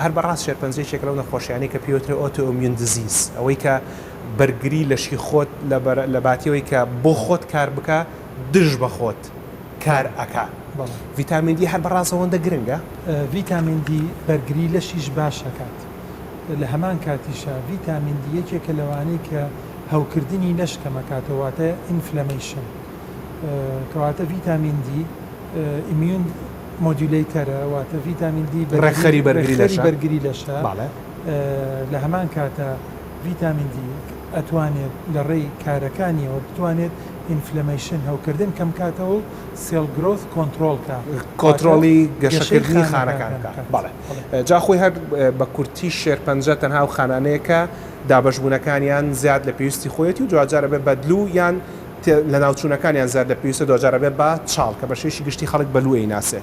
هەر بەڕاست شێرپەنجەیەکێک لەو نەخۆشییانەی کە پێوترێ ئۆتۆئیمیون دیزیز ئەوەی کە بەرگری لەشی خۆت لە باتیەوەی کە بۆ خۆت کار بکە دژ بە خۆت کار ئەکا ڤیتامین دی هەر بەڕاست ئەوەندە گرنگە ڤیتامین دی بەرگری لەشیش باش دەکات لە هەمان کاتیشە ڤیتامین دی یەکێکە لەوانەیە کە هەوکردنی لەش کەمەکاتەواتە ئینفلەمیشن کەواتە ڤیتامین دی ئیمیون مۆدیولیتەرە واتە ڤیتامین دی ڕێکخەری بەرگری لەشە لە هەمان کاتە ڤیتامین دی ئەتوانێت لە ڕێی کارەکانیەوە بتوانێت ئینفلەمیشن هەوکردن کەم کاتەوە و سێڵ گرۆث کۆنتترۆلکە کۆنتترۆلی گەشەکردنی خانەکانەکە بەڵێ جا خۆی هەر بە کورتی شێرپەنجە تەنها و خانانەیەکە دابەشبوونەکانیان زیاد لە پێویستی خۆیەتی و جوجارە بێ بەدلو یان لە ناوچوونەکانیان زیاد لە پێویستە دۆجارە بێ بە چاڵ کە بەشێشی گشتی خەڵک بەلووی ناسێ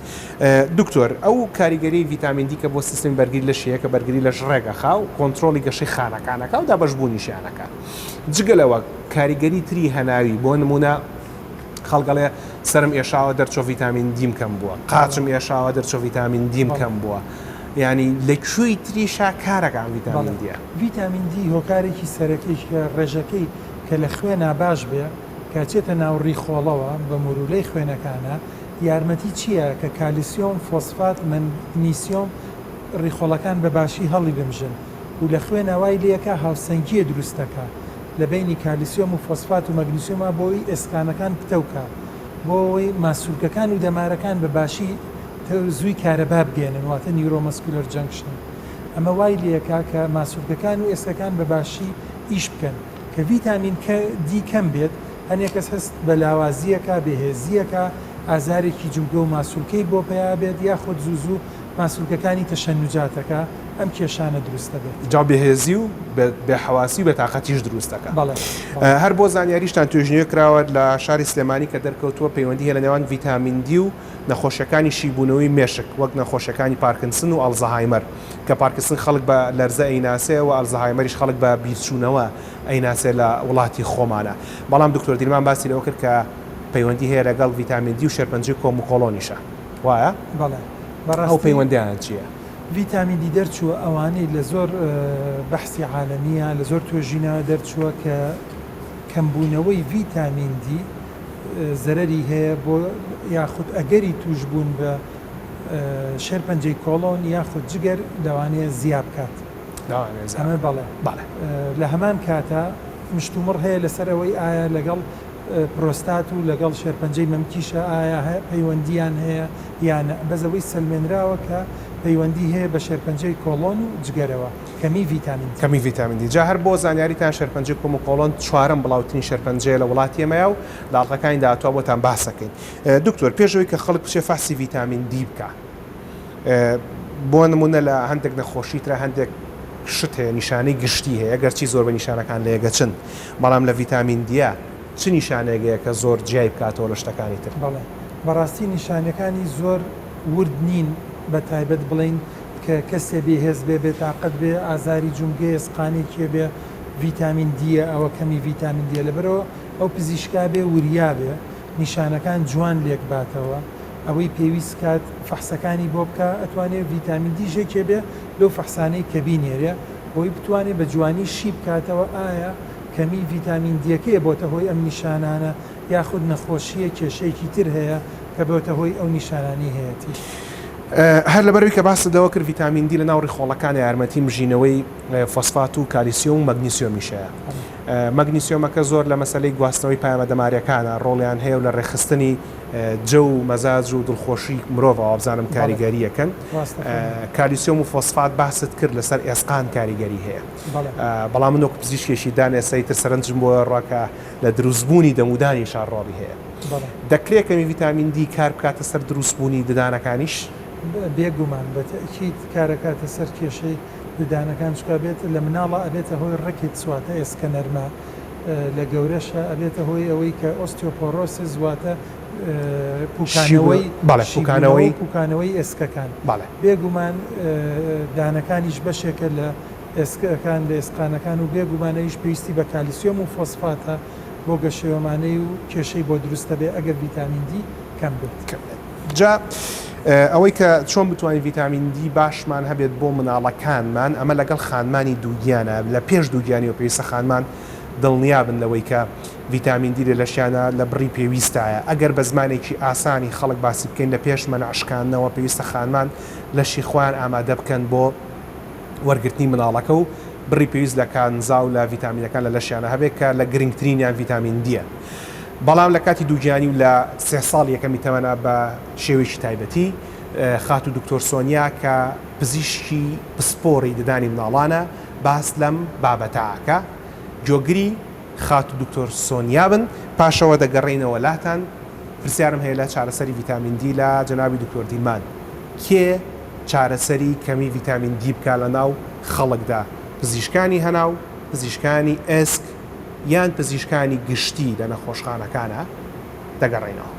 دکتۆر ئەو کاریگەری ڤیتامین دی کە بۆ سیستمی بەرگری لە شەیە کە بەرگری لەش ڕێگەخا و کۆنتترۆلی گەشەی خانەکانەکە و دابەشبوونیشیانەکە جگەلەوە کاریگەری تری هەناوی بۆ نمونە خەڵگەڵێ سرم ئێشاوە دەرچۆ ڤیتامین دیم کەم بووە قاچم ئێشاوە دەرچۆ ڤیتامین دیم کەم بووە ینی لەکوێی تریشا کارەکان ڤیتامین دیە ڤیتامین دی هۆکارێکی سەرەکیش کە ڕێژەکەی کە لە خوێنە باش بێ کاچێتە ناوڕی خۆڵەوە بە مرولەی خوێنەکانە یارمەتی چییە کە کالیسیۆم فۆسفات مەگنیسیۆم ڕیخۆڵەکان بە باشی هەڵی بمژن و لە خوێنەوای لەکە هاوسەنگیە دروستەکە لە بینی کالیسیۆم و فۆسفات و مەگنیسیۆمە بۆی ئێسکانەکان پتەوکە بۆەوەی ماسوولکەکان و دەمارەکان بە باشی زووی کارەبا بگێنن واتە نیورۆمەسکولەر جەنکشن ئەمە وای لەکە کە ماسوولکەکان و ئێسکەکان بە باشی ئیش بکەن کە ڤیتامین دی کەم بێت هەنێک کەس هەست بە لاوازیەکە بەهێزیەکە ئازارێکی جوگە و ماسوولکەی بۆ پیا بێت یاخود زوو ماسوولکەکانی تەشەنوجاتەکە ئەم کێشانە دروستە بێت جا بەهێزی و بێحەواسی و بەتاقەتیش دروستەکە هەر بۆ زانیاریشتان توێژنیە کراوە لە شاری سلێمانی کە دەرکەوتووە پەیوەندی هەیە لە نێوان ڤیتامین دی و نەخۆشیەکانی شیبوونەوەی مێشک وەک نەخۆشیەکانی پارکنسن و ئەلزەهایمەر کە پارکنسن خەڵک بە لەرزە ئەیناسێ و ئەلزەهایمەریش خەڵک بە بیرچوونەوە ئەیناسێ لە وڵاتی خۆمانە بەڵام دکتۆر دیلمان باسی لەوە کرد کە پەیوەندی هەیە لەگەڵ ڤیتامین دی و شێرپەنجەی کۆم و کۆڵۆنیشە وایە؟ ئەو پەیوەندیان چییە؟ ڤیتامین دی دەرچووە ئەوانەی لە زۆر بەحسی عالەمیە لە زۆر توێژینەوە دەرچووە کە کەمبوونەوەی ڤیتامین دی زەرەری هەیە بۆ یاخود ئەگەری توش بوون بە شێرپەنجەی کۆڵۆن یاخود جگەر لەوانەیە زیاب کات ئەمە بەڵێ لە هەمان کاتە مشتومڕ هەیە لەسەرەوەی ئایا لەگەڵ پرۆستات و لەگەڵ شێرپەنجەی مەمکیشە ئایا پەیوەندیان هەیە یان بەزەوەی سلمێنراوە کە پەیوەندی هەیە بە شێرپەنجەی کۆڵۆن و جگەرەوە کەمی ڤیتامین دی جا هەر بۆ زانیاریتان شێرپەنجەی کۆم و کۆڵۆن چوارەم بڵاوترین شێرپەنجەیە لە وڵاتی ئێمەیە و لاڵقەکانی داهاتوە بۆتان باسەکەین دکتۆر پێشەوەی کە خەڵک بچێ فاسی ڤیتامین دی بکە بۆ نمونە لە هەندێک نەخۆشیترە هەندێک شت هەیە نیشانەی گشتی هەیە گەرچی زۆر بە نیشانەکان لێگە چن بەڵام لە ڤیتامین دیە چ نیشانێکەیە کە زۆر جیای بکاتەوە لە شتەکانی تر بەڕاستی نیشانەکانی زۆر ورد نین بە تایبەت بڵین کە کەسێ بێهێز بێ بێتاقەت بێ ئازاری جومگەی ئێسقانێکیە بێ ڤیتامین دیە ئەوە کەمی ڤیتامین دیە لەبەرەوە ئەو پزیشکا بێ وریا بێ نیشانەکان جوان لێک باتەوە ئەوەی پێویست کات فەحسەکانی بۆ بکە ئەتوانێت ڤیتامین دیژێکێ بێ لەو فەحسانەی کە بینێرێ بۆی بتوانێت بە جوانی شی بکاتەوە ئایا کەمی ڤیتامین دیەکەیە بۆتە هۆی ئەم نیشانانە یاخود نەخۆشیە کێشەیەکی تر هەیە کە بۆتە هۆی ئەو نیشانانی هەیەی هەر لەبەروی کە باسەدەوە کرد ڤیتامین دی لە ناوڕی خۆڵەکانی یارمەتی مژینەوەی فۆسفات و کالیسیۆم و مەگنیسیۆمیشەیە مەگنیسیۆمەکە زۆر لە مەسەلەی گواستنەوەی پایامەدەماریەکانە ڕۆڵیان هەیە و لە ڕێخستنی جە و مەزاج و دڵخۆشی مرۆڤەوە بزانم کاریگەریەکەن کالیسیۆم و فۆسفات باست کرد لەسەر ئێسقان کاریگەری هەیە بەڵام من وەکو پزیشکێکی دانێسەی تر سەرنجم بۆ ڕاکە لە دروستبوونی دەمودانی شارڕۆڵی هەیە دەکرێت کەمی ڤیتامین دی کار بکاتە سەر دروستبوونی ددانەکانیش بێگومان بەتەکیید کارەکاتە سەر کێشەی ددانەکان چکا بێت لە مناڵە ئەبێتە هۆی ڕێکێت سواتە ئێسکە نەرمە لە گەورەشە ئەبێتە هۆی ئەوەی کە ئۆستیۆپۆرۆسیس زواتە پوکانەوەی ئێسکەکان بێگومان دانەکانیش بەشێکە لە ئێسکەکان لە ئێسقانەکان و بێگومانەیش پێویستی بە کالیسیۆم و فۆسفاتە بۆ گەشەیەمانەی و کێشەی بۆ دروستە بێ ئەگەر ڤیتامین دی کەم بێت جا ئەوەی کە چۆن بتوانین ڤیتامین دی باشمان هەبێت بۆ مناڵەکانمان ئەمە لەگەڵ خانمانی دووگیانە لە پێش دووگیانی و پێویستە خانمان دڵنیابن لەوەی کە ڤیتامین دی لەشیانە لە بڕی پێویستایە ئەگەر بە زمانێکی ئاسانی خەڵک باسی بکەین لە پێش مەنعشکاندنەوە پێویستە خانمان لەشی خۆیان ئامادە بکەن بۆ وەرگرتنی مناڵەکە و بڕی پێویست لە کانزا و لە ڤیتامینەکان لە لەشیانە هەبێت کە لە گرنگترینیان ڤیتامین دیە بەڵام لە کاتی دووگیانی و لە 3 ساڵ یەکەمی تەمەنە بە شێوەیەکی تایبەتی خات و دکتۆر سۆنیا کە پزیشکی پسپۆڕی ددانی مناڵانە باس لەم بابەتەکە جۆگری خات و دکتۆر سۆنیا بن پاشەوە دەگەڕێینەوە لاتان پرسیارم هەیە لە چارەسەری ڤیتامین دی لە جەنابی دکتۆر دیلمان کێ چارەسەری کەمی ڤیتامین دی بکە لە ناو خەڵکدا پزیشکانی هەناو پزیشکانی ئێسک یان پزیشکانی گشتی لە نەخۆشخانەکانە دەگەڕێنەوە.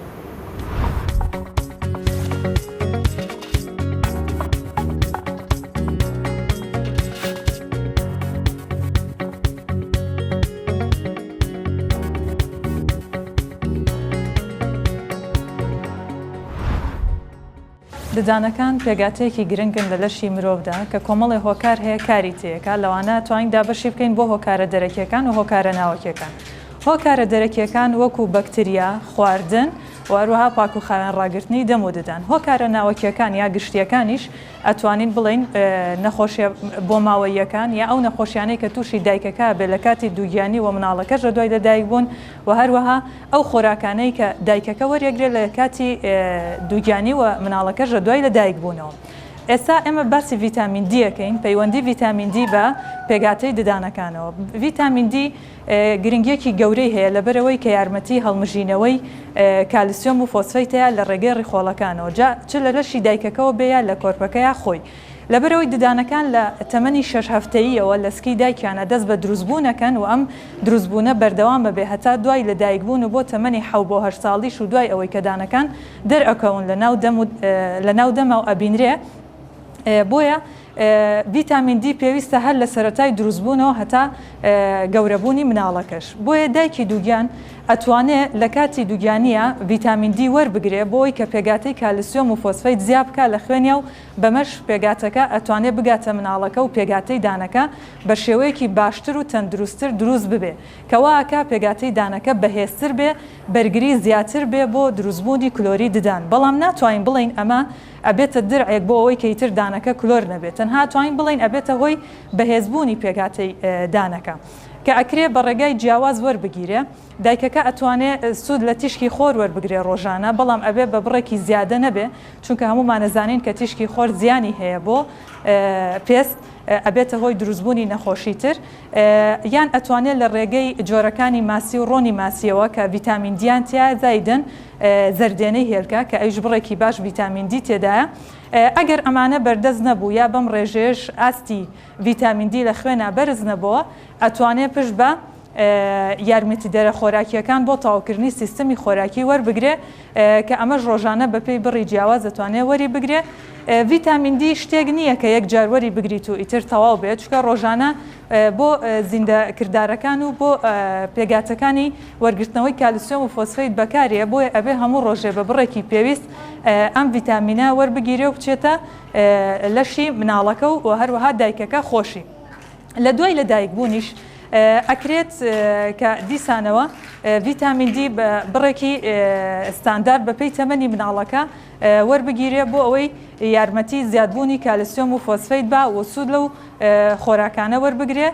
ددانەکان پێگاتەیەکی گرنگن لە لەشی مرۆڤدا کە کۆمەڵی هۆکار هەیە کاری تێکە لەوانە توانین دابەشی بکەین بۆ هۆکارە دەرەکیەکان و هۆکارە ناوەکیەکان. هۆکارە دەرەکیەکان وەکو بەکتریا، خواردن و هەروەها پاک و خاوێن ڕاگررتنی دەم و ددان. هۆکارە ناوەکیەکان یا گشتیەکانیش ئەتوانین بڵین نەخۆشیە بۆ ماوەیەکان یا ئەو نەخۆشیانەی کە تووشی دایکەکە بێ لە کاتی دووگیانی و مناڵەکەش لە دوای لەدایک بوون و هەروەها ئەو خۆراکانەی کە دایکەکە وەرەگرێت لە کاتی دووگیانی و مناڵەکەش لە دوای لەدایک بوونەوە. ئێستا ئێمە باسی ڤیتامین دیەکەین پەیوەندی ڤیتامین دی بە پێگاتەی ددانەکانەوە. ڤیتامین دی گرنگیەکی گەورەی هەیە لەبەرەوەی کە یارمەتی هەڵمژینەوەی کالیسیۆم و فۆسفەیتەیە لە ڕێگەی ڕیخۆڵەکانەوە چ لە لەشی دایکەکەەوە بێە لە کۆرپەکەیە خۆی. لەبەرەوەی ددانەکان لە تەمەنی 6 هەفتەییەوە لە سکی دایکیانە دەست بە دروستبوونەکەن و ئەم دروستبوونە بەردەوامە بێ هەتا دوای لە دایکبوون و بۆ تەمەنی 7 بۆ 8 ساڵیش و دوای ئەوەی کە دانەکان دەرئەکەون لە ناو دەمە و ئەبینرێ. بۆیە ڤیتامین دی پێویستە هەر لە سەرەتای دروستبوونەوە هەتا گەورەبوونی مناڵەکەش. بۆیە دایکی دووگیان ئەتوانێت لە کاتی دووگیانیە ڤیتامین دی وەربگرێ بۆی کە پێگاتەی کالیسیۆم و فۆسفەیت زیاد بکە لە خوێنیا و بەمەش پێگاتەکە ئەتوانێت بگاتە مناڵەکە و پێگاتەی دانەکە بە شێوەیەکی باشتر و تەندروستتر دروست ببێ کەواکە پێگاتەی دانەکە بەهێزتر بێ بەرگری زیاتر بێ بۆ دروستبوونی کلۆری ددان. بەڵام ناتوانین بڵین ئەمە ئەبێتە درعێک بۆ ئەوەی کە ئیتر دانەکە کلۆر نەبێت تەنها توانین بڵین ئەبێتە هۆی بەهێزبوونی پێگاتەی دانەکە کە ئەکرێ بە ڕێگای جیاواز وەربگیرێ. دایکەکە ئەتوانێت سوود لە تیشکی خۆر وەربگرێ ڕۆژانە بەڵام ئەبێ بە بڕێکی زیادە نەبێ چونکە هەمومان نەزانین کە تیشکی خۆر زیانی هەیە بۆ پێست ئەبێتە هۆی دروستبوونی نەخۆشی تر یان ئەتوانێت لە ڕێگەی جۆرەکانی ماسی و ڕۆنی ماسیەوە کە ڤیتامین دییان تیا زایدن زەردێنەی هێلکە کە ئەیش بڕێکی باش ڤیتامین دی تێدایە. ئەگەر ئەمانە بەردەست نەبوو یا بەم ڕێژێش ئاستی ڤیتامین دی لە خوێنە بەرز نەبووە ئەتوانێت پشت بە یارمەتی دەرە خۆراکیەکان بۆ تاواکردنی سیستەمی خۆراکی وەربگرێ کە ئەمەش ڕۆژانە بەپێی بڕی جیاواز دەتوانێت وەری بگرێ. ڤیتامین دی شتێک نییە کە یەک جاروەری بگریت و ئیتر تەواو بێت چکە ڕۆژانە بۆ زیندەکردارەکان و بۆ پێگاتەکانی وەرگرتنەوەی کالیسیۆم و فۆسفەیت بەکارێ بۆیە ئەبێ هەموو ڕۆژێ بە بڕێکی پێویست ئەم ڤیتامینە وەربگیرێ و بچێتە لەشی مناڵەکە و هەروەها دایکەکە خۆشی. لە دوای لە دایکبوونیش ئەکرێت کە دیسانەوە ڤیتامین دی بڕێکی ستاندارد بەپێی تەمەنی مناڵەکە وەربگیرێ بۆ ئەوەی یارمەتی زیادبوونی کالیسیۆم و فۆسفەیت بە و سوود لەو خۆراکانە وەربگرێ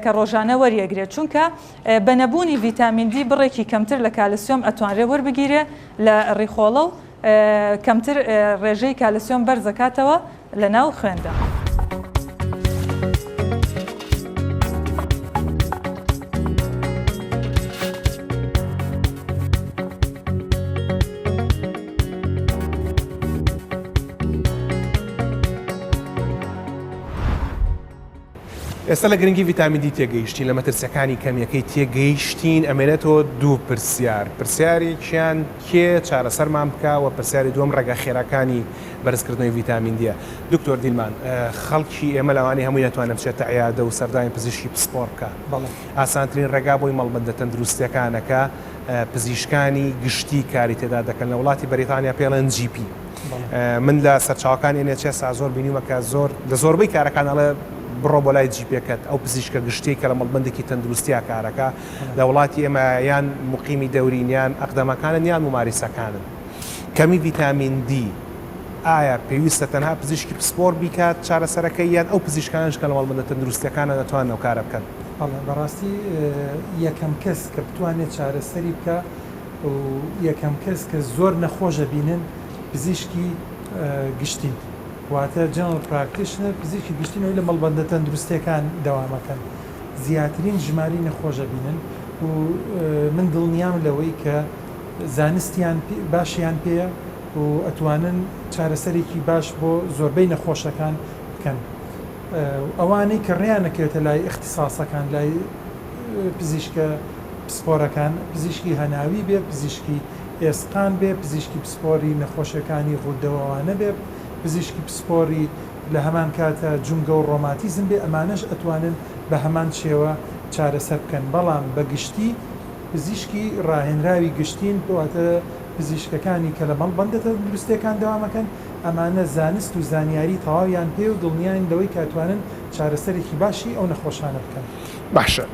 کە ڕۆژانە وەریەگرێت چونکە بەنەبوونی ڤیتامین دی بڕێکی کەمتر لە کالیسیۆم ئەتوانرێ وەربگیرێ لە ڕیخۆڵە و کەمتر ڕێژەی کالیسیۆم بەرزەکاتەوە لە ناو خوێندا. ئێستا لە گرنگی ڤیتامین دی تێگەیشتین لە مەترسیەکانی کەمیەکەی تێگەیشتین ئەمێنێتەوە دوو پرسیارێکیان کێ چارەسەرمان بکە و پرسیاری دووەم ڕێگە خێرەکانی بەرزکردنەوەی ڤیتامین دیە. دکتۆر دیلمان خەڵکی ئێمە لەوانی هەمووی نەتوانێت بچێتە عیادە و سەردانی پزیشکی پسپۆڕ بکە. ئاسانترین ڕێگا بۆی مەڵبەندە تەندروستیەکانەکە پزیشکانی گشتی کاری تێدا دەکەن لە وڵاتی بەریتانیا پێڵێن GP. من لە سەرچاوەکان NHS زۆر بینیومە کە لە زۆربەی کارەکانەڵێ بڕۆ بۆ لای جیپێکەت ئەو پزیشکە گشتی کە لە مەڵبندێکی تەندروستیا کارەکە لە وڵاتی ئێمە یان مقیمی دەورینیان ئەقدەمەکانن یان ممارسەکانن. کەمی ڤیتامین دی ئایا پێویستە تەنها پزیشکی پسپۆڕ بیکات چارەسەرەکەی یان ئەو پزیشکانش کە لە مەڵبندە تەندروستیەکانە دەتوانن ئەو کارە بکەن؟ بەڕاستی یەکەم کەس کە بتوانێت چارەسەری بکە و یەکەم کەس کە زۆر نەخۆشە بینن پزیشکی گشتین واتە جنرال پراکتیشنەر پزیشکی گشتینەوەی لە مەڵبەندە تەندروستیەکان دەوامەکەن زیاترین ژماری نەخۆشە بینن و من دڵنیام لەوەی کە زانستیان باشیان پێە و ئەتوانن چارەسەرێکی باش بۆ زۆربەی نەخۆشەکان بکەن ئەوانەی کە ڕیانەکەوێتە لای اختصاسەکان لای پزیشکە پسپۆرەکان پزیشکی هەناوی بێ پزیشکی ئێسقان بێ پزیشکی پسپۆری نەخۆشیەکانی ڕوودەوەوانە بێ پزیشکی پسپۆری لە هەمان کاتە جونگە و ڕۆماتیزم بێ ئەمانەش ئەتوانن بە هەمان شێوە چارەسەر بکەن بەڵام بە گشتی پزیشکی ڕاهێنراوی گشتین بواتە پزیشکەکانی کە لە مەڵبەندە دروستەکان دەوامەکەن ئەمانە زانست و زانیاری تەواویان پێ و دڵنیان لەوەی کاتوانن چارەسەرێکی باشی ئەو نەخۆشانە بکەن باشە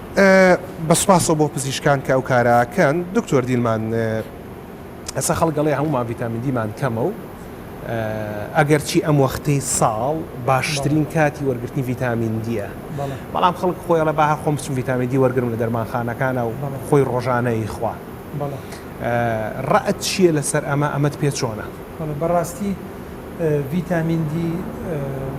بەسپاسەوە بۆ پزیشکان کە ئەو کاراکەن دکتۆر دیلمان ئەسا خەڵگەڵی هەمومان ڤیتامین دیمان کەمە و ئەگەر چی ئەم وەختەی ساڵ باشترین کاتی وەرگرتنی ڤیتامین دیە بەڵام خەڵک خۆی لە باها خۆم بچم ڤیتامین دی وەرگرم لە دەرمانخانەکانە و خۆی ڕۆژانەی خوا ڕەت چییە لەسەر ئەمەت پێ چۆنە بەڕاستی ڤیتامین دی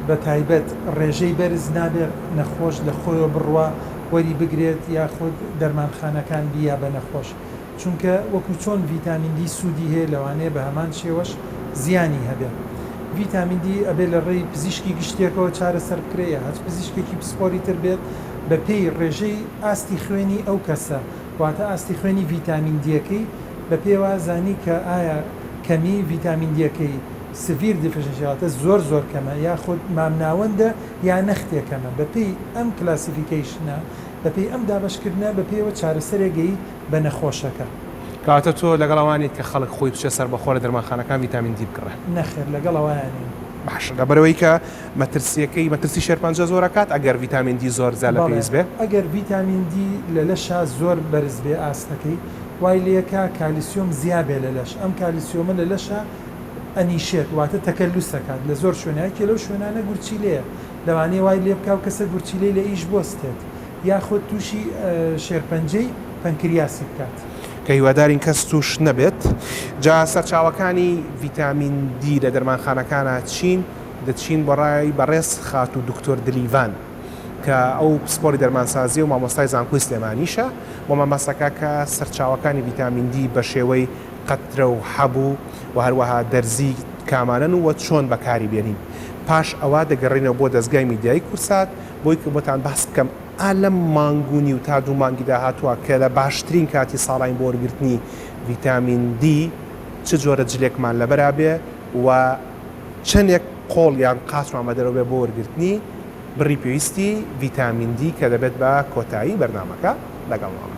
بە تایبەت ڕێژەی بەرز نابێت نەخۆش لە خۆیەوە بڕوا وەری بگرێت یاخود دەرمانخانەکان بیا بە نەخۆش چونکە وەکو چۆن ڤیتامین دی سوودی هەیە لەوانەیە بە هەمان شێوەش زیانی هەبێت ڤیتامین دی ئەبێ لە ڕێی پزیشکی گشتێکەوە چارەسەر بکرێ هەچ پزیشکێکی پسپۆری تر بێت بە پێی ڕێژەی ئاستی خوێنی ئەو کەسە واتە ئاستی خوێنی ڤیتامین دیەکەی بە پێوازانی کە ئایا کەمی ڤیتامین دیەکەی سڤیر دیفشنشیاتە زۆر کەمە یاخود مامناوەندە یا نەختێکەمە بە پێی ئەم کلاسیفیکیشنە بە پێی ئەم دابشکردنە بە پێوە چارەسەرێگەی بە نەخۆشەکە کاتە تۆ لەگەڵەوانیت کە خەڵک خۆی بچێ سەر بەخۆ لە دەرمانخانەکان ڤیتامین دی بکڕێ نەخێر لەگەڵەوەیانین باش لەبەرەوەی کە مەترسی شێرپەنجە زۆر ئەکات ئەگەر ڤیتامین دی زۆر زیاد لە پێویست بێ ئەگەر ڤیتامین دی لە لەشە زۆر بەرز بێ ئاستەکەی وای لەکە کالیسیۆم زیاد بێ لە لەش ئەم کالیسیۆمە لە لەشە ئەنیشێت واتە تەکەلوسەکات لە زۆر شوێنایکە لەو شوێنانە گورچیلەیە لەوانەیە وای لێ بکاو کەسە گورچیلەی لە ئیش بۆستێت یاخود تووشی شێرپەنجەی پەنکریاسی بکات کە هیوادارین کەس توش نەبێت جا سەرچاوەکانی ڤیتامین دی لە دەرمانخانەکانە چین دەچین بەڕێز خات و دکتۆر دلیڤان کە ئەو پسپۆری دەرمانسازی و مامۆستای زانکۆی سلێمانیشە بۆ مامەسەکە کە سەرچاوەکانی ڤیتامین دی بە شێوەی قەترە و حەبوو و هەروەها دەرزی کامانن و چۆن بەکاری بێنین پاش ئەوە دەگەڕێنەوە بۆ دەستگای میدیای کورسات بۆی کە بۆتان باس بکەم ئالەم مانگونی و تا دوو مانگیدا هاتووە کە لە باشترین کاتی ساڵین بۆ وەرگرتنی ڤیتامین دی چ جۆرە جلێکمان لەبەرا بێ و چەندێک قۆڵ یان قاچمان بەدەرەوە بێ بۆ وەرگرتنی بڕی پێویستی ڤیتامین دی کە دەبێت بە کۆتایی بەرنامەکە لەگەڵمان.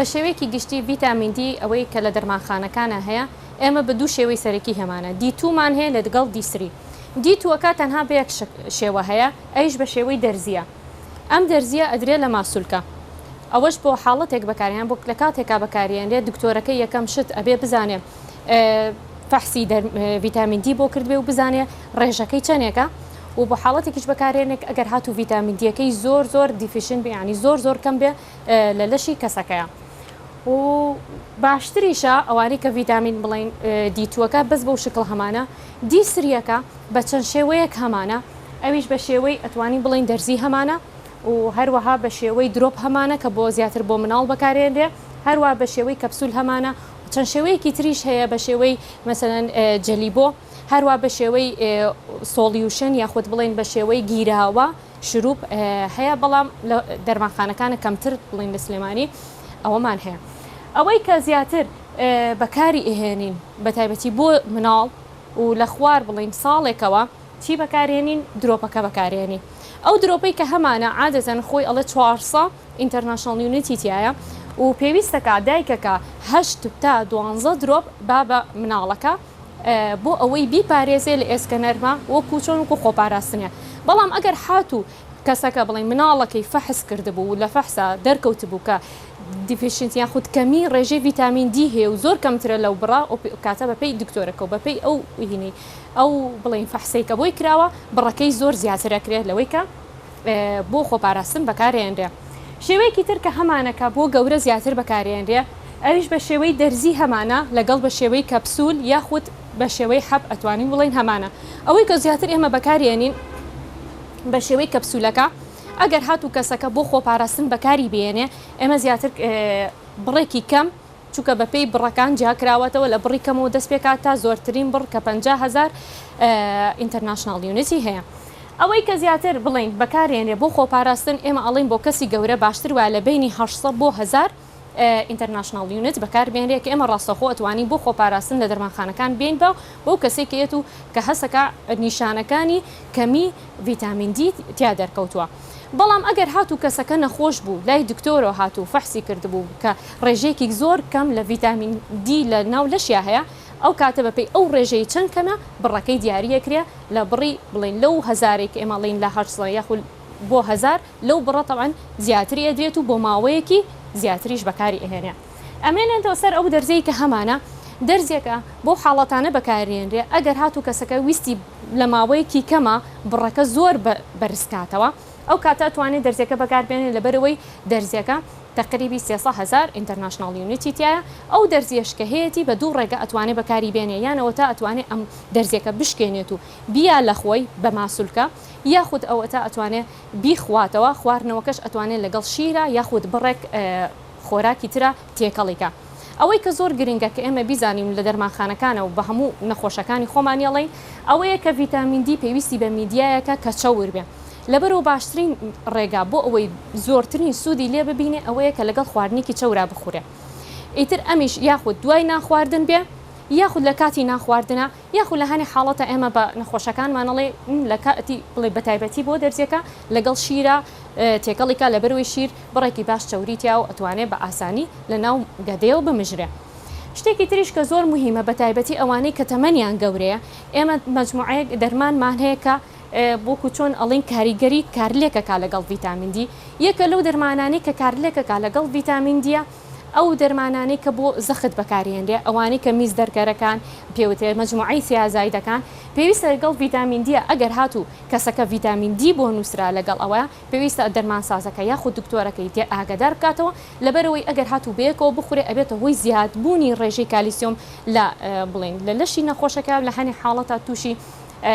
بە شێوەیەکی گشتی ڤیتامین دی ئەوەی کە لە دەرمانخانەکانە هەیە ئێمە بە دوو شێوەی سەرەکی هەمانە دیتومان هەیە لە دەگەڵ دیسری دیتووەکە تەنها بە یەک شێوە هەیە ئەیش بە شێوەی دەرزیە ئەم دەرزیە ئەدرێت لە ماسوولکە ئەوەش بۆ حاڵەتێک بەکاریان بۆ لە کاتێکا بەکارێنرێت دکتۆرەکەی یەکەم شت ئەبێ بزانێ فەحسی ڤیتامین دی بۆ کردبێ و بزانێ ڕێژەکەی چەندێکە و بۆ حاڵەتێکیش بەکارێنێک ئەگەر هاتوو ڤیتامین دیەکەی زۆر دیفیشن بێ ینی زۆر کەم بێ لە لەشی کەسەکەیە و باشتریشە ئەوانەی کە ڤیتامین بڵین دیتووەکە بەس بەو شکل هەمانە دیسریەکە بە چەند شێوەیەک هەمانە ئەویش بە شێوەی ئەتوانی بڵین دەرزی هەمانە و هەروەها بە شێوەی درۆپ هەمانە کە بۆ زیاتر بۆ مناڵ بەکارێنرێ هەروە بە شێوەی کەپسول هەمانە چەند شێوەیەکی تریش هەیە بە شێوەی مەسەلەن جەلیبۆ هەروە بە شێوەی سۆلیوشن یاخود بڵین بە شێوەی گیرهاوە شروب هەیە بەڵام لە دەرمانخانەکانە کەمتر بڵین لە سلێمانی ئەوەمان هەیە ئەوەی کە زیاتر بەکاری ئێهێنین بە تایبەتی بۆ مناڵ و لە خوار بڵین ساڵێکەوە چی بەکارێنین درۆپەکە بەکارێنی ئەو درۆپەی کە هەمانە عادەتەن خۆی ئەڵێ 400 ئینتەرناشنال یونیتی تایە و پێویستەکە دایکەکە 8 تا 12 درۆپ با بە مناڵەکە بۆ ئەوەی بیپارێزێ لە ئێسکەنەرمە وەکو چۆن وەکو خۆپاراستنە بەڵام ئەگەر هاتوو کەسەکە بڵێن مناڵەکەی فەحس کردبوو و لە فەحسا دەرکەوت بوو کە دیفیشنسی یاخود کەمی ڕێژەی ڤیتامین دی هەیە و زۆر کەمترە لەو بڕا و کاتە بەپێی دکتۆرەکە و بەپێی ئەو هینی ئەو بڵین فەحسەیکە بۆی کراوە بڕەکەی زۆر زیاترەکرێت لەوەی کە بۆ خۆپاراستن بەکارهێنرێ. شێوەیەکی تر کە هەمانەکە بۆ گەورە زیاتر بەکارهێنرێ ئەویش بە شێوەی دەرزی هەمانە لەگەڵ بە شێوەی کەپسول یاخود بە شێوەی حەب ئەتوانین بڵین هەمانە. ئەوەی کە زیاتر ئێمە بەکارهێنین بە شێوەی کەپسولەکە ئەگەر هاتوو کەسەکە بۆ خۆپاراستن بەکاری بێنێ ئێمە زیاتر بڕێکی کەم چووکە بەپێی بڕەکان جیاکراوەتەوە لە بڕی کەمەوە دەست پێکات تا زۆرترین بڕ کە 50,000 ئینتەرناشنال یونیتی هەیە. ئەوەی کە زیاتر بڵین بەکارێنێ بۆ خۆپاراستن ئێمە ئەڵین بۆ کەسی گەورە باشتر وایە لە بینی 800 بۆ 1000 ئینتەرناشنال یونیت بەکاربێنرێ کە ئێمە ڕاستەخۆ ئەتوانین بۆ خۆپاراستن لە دەرمانخانەکان بێن بەو کەسێک هێت و کە هەسەکە نیشانەکانی کەمی ڤیتامین دی تیا دەرکەوتووە. بەڵام ئەگەر هاتوو کەسەکە نەخۆش بوو لای دکتۆرەوە هاتوو فەحسی کردبوو کە ڕێژەیەکی زۆر کەم لە ڤیتامین دی لە ناو لەشیا هەیە ئەو کاتە بەپێی ئەو ڕێژەی چەند کەمە بڕەکەی دیاریەکرێ لە بڕی بڵین لەو هەزارێک ئێمەڵین لە 800 یاخود بۆ 1000 لەو بڕە تەوان زیاتری ئەدرێت و بۆ ماوەیەکی زیاتریش بەکاری ئەهێنێ. ئەمێنێتەوە سەر ئەو دەرزەی کە هەمانە دەرزێکە بۆ حاڵەتانە بەکارێنرێ ئەگەر هاتوو کەسەکە ویستی لە ماوەیەکی کەمە بڕەکە زۆر بەرزکاتەوە ئەو کاتە توانێت دەرزەکە بەکاربێنێت لەبەرەوەی دەرزەکە تقریبی 300,000 ئینتەرناشنال یونیتی تایە ئەو دەرزیەشکە هەیەی بە دوو ڕێگە ئەتوانێت بەکاری بێنێ یانەوە تا ئەتوانێت ئەم دەرزێکە بشکێنێت و بیا لە خۆی بە ماسوولکە یاخود ئەوە تا ئەتوانێت بیخواتەوە خواردنەوەکەش ئەتوانێت لەگەڵ شیرە یاخود بڕێک خۆراکی ترە تێکەڵیکە. ئەوەی کە زۆر گرنگە کە ئێمە بیزانیم لە دەرمانخانەکانە و بە هەموو نەخۆشەکانی خۆمانیەڵین ئەوەیە کە ڤیتامین دی پێویستی بە میدیایەکە کە چەور بێ. لەبەرەوە باشترین ڕێگا بۆ ئەوەی زۆرترین سوودی لێ ببینێ ئەوەیە کە لەگەڵ خواردنێکی چەورا بخورێ. ئیتر ئەمیش یاخود دوای ناخواردن بێ یاخود لە کاتی ناخواردنە یاخود لە هەنی حاڵەتە ئێمە بە نەخۆشەکانمانەڵێ لە کاتی بڵێ بەتایبەتی بۆ دەرزێکە لەگەڵ شیرە تێکەڵیکە لەبەروی شیر بڕێکی باش چەوریتیا و ئەتوانێت بە ئاسانی لە ناو گەدەیەوە بمژرێ. شتێکی تریش کە زۆر مهمە بەتایبەتی ئەوانەی کە تەمەنیان گەورەیە ئێمە مەجموعەیەک دەرمانمان هەیە کە بۆکو چۆن ئەڵین کاریگەری کارلێکەکە لەگەڵ ڤیتامین دی یەکە لەو دەرمانانی کە کارلێکەکە لەگەڵ ڤیتامین دیە ئەو دەرمانانی کە بۆ زەخت بەکارهێنرێ ئەوانەی کە میز دەرگەرەکان پێوتێ مەجموعەی سیازایدەکان پێویستە لەگەڵ ڤیتامین دیە ئەگەر هاتوو کەسەکە ڤیتامین دی بۆ نووسرا لەگەڵ ئەوە پێویستە دەرمانسازەکە یاخود دکتۆرەکەی تێ ئاگادار بکاتەوە لەبەرەوەی ئەگەر هاتوو بەیەکەوە بخورێ ئەبێتە هۆی زیادبوونی ڕێژەی کالیسیۆم لە بڵین لە لەشی نەخۆشەکە لە هەنی حاڵەتە تووشی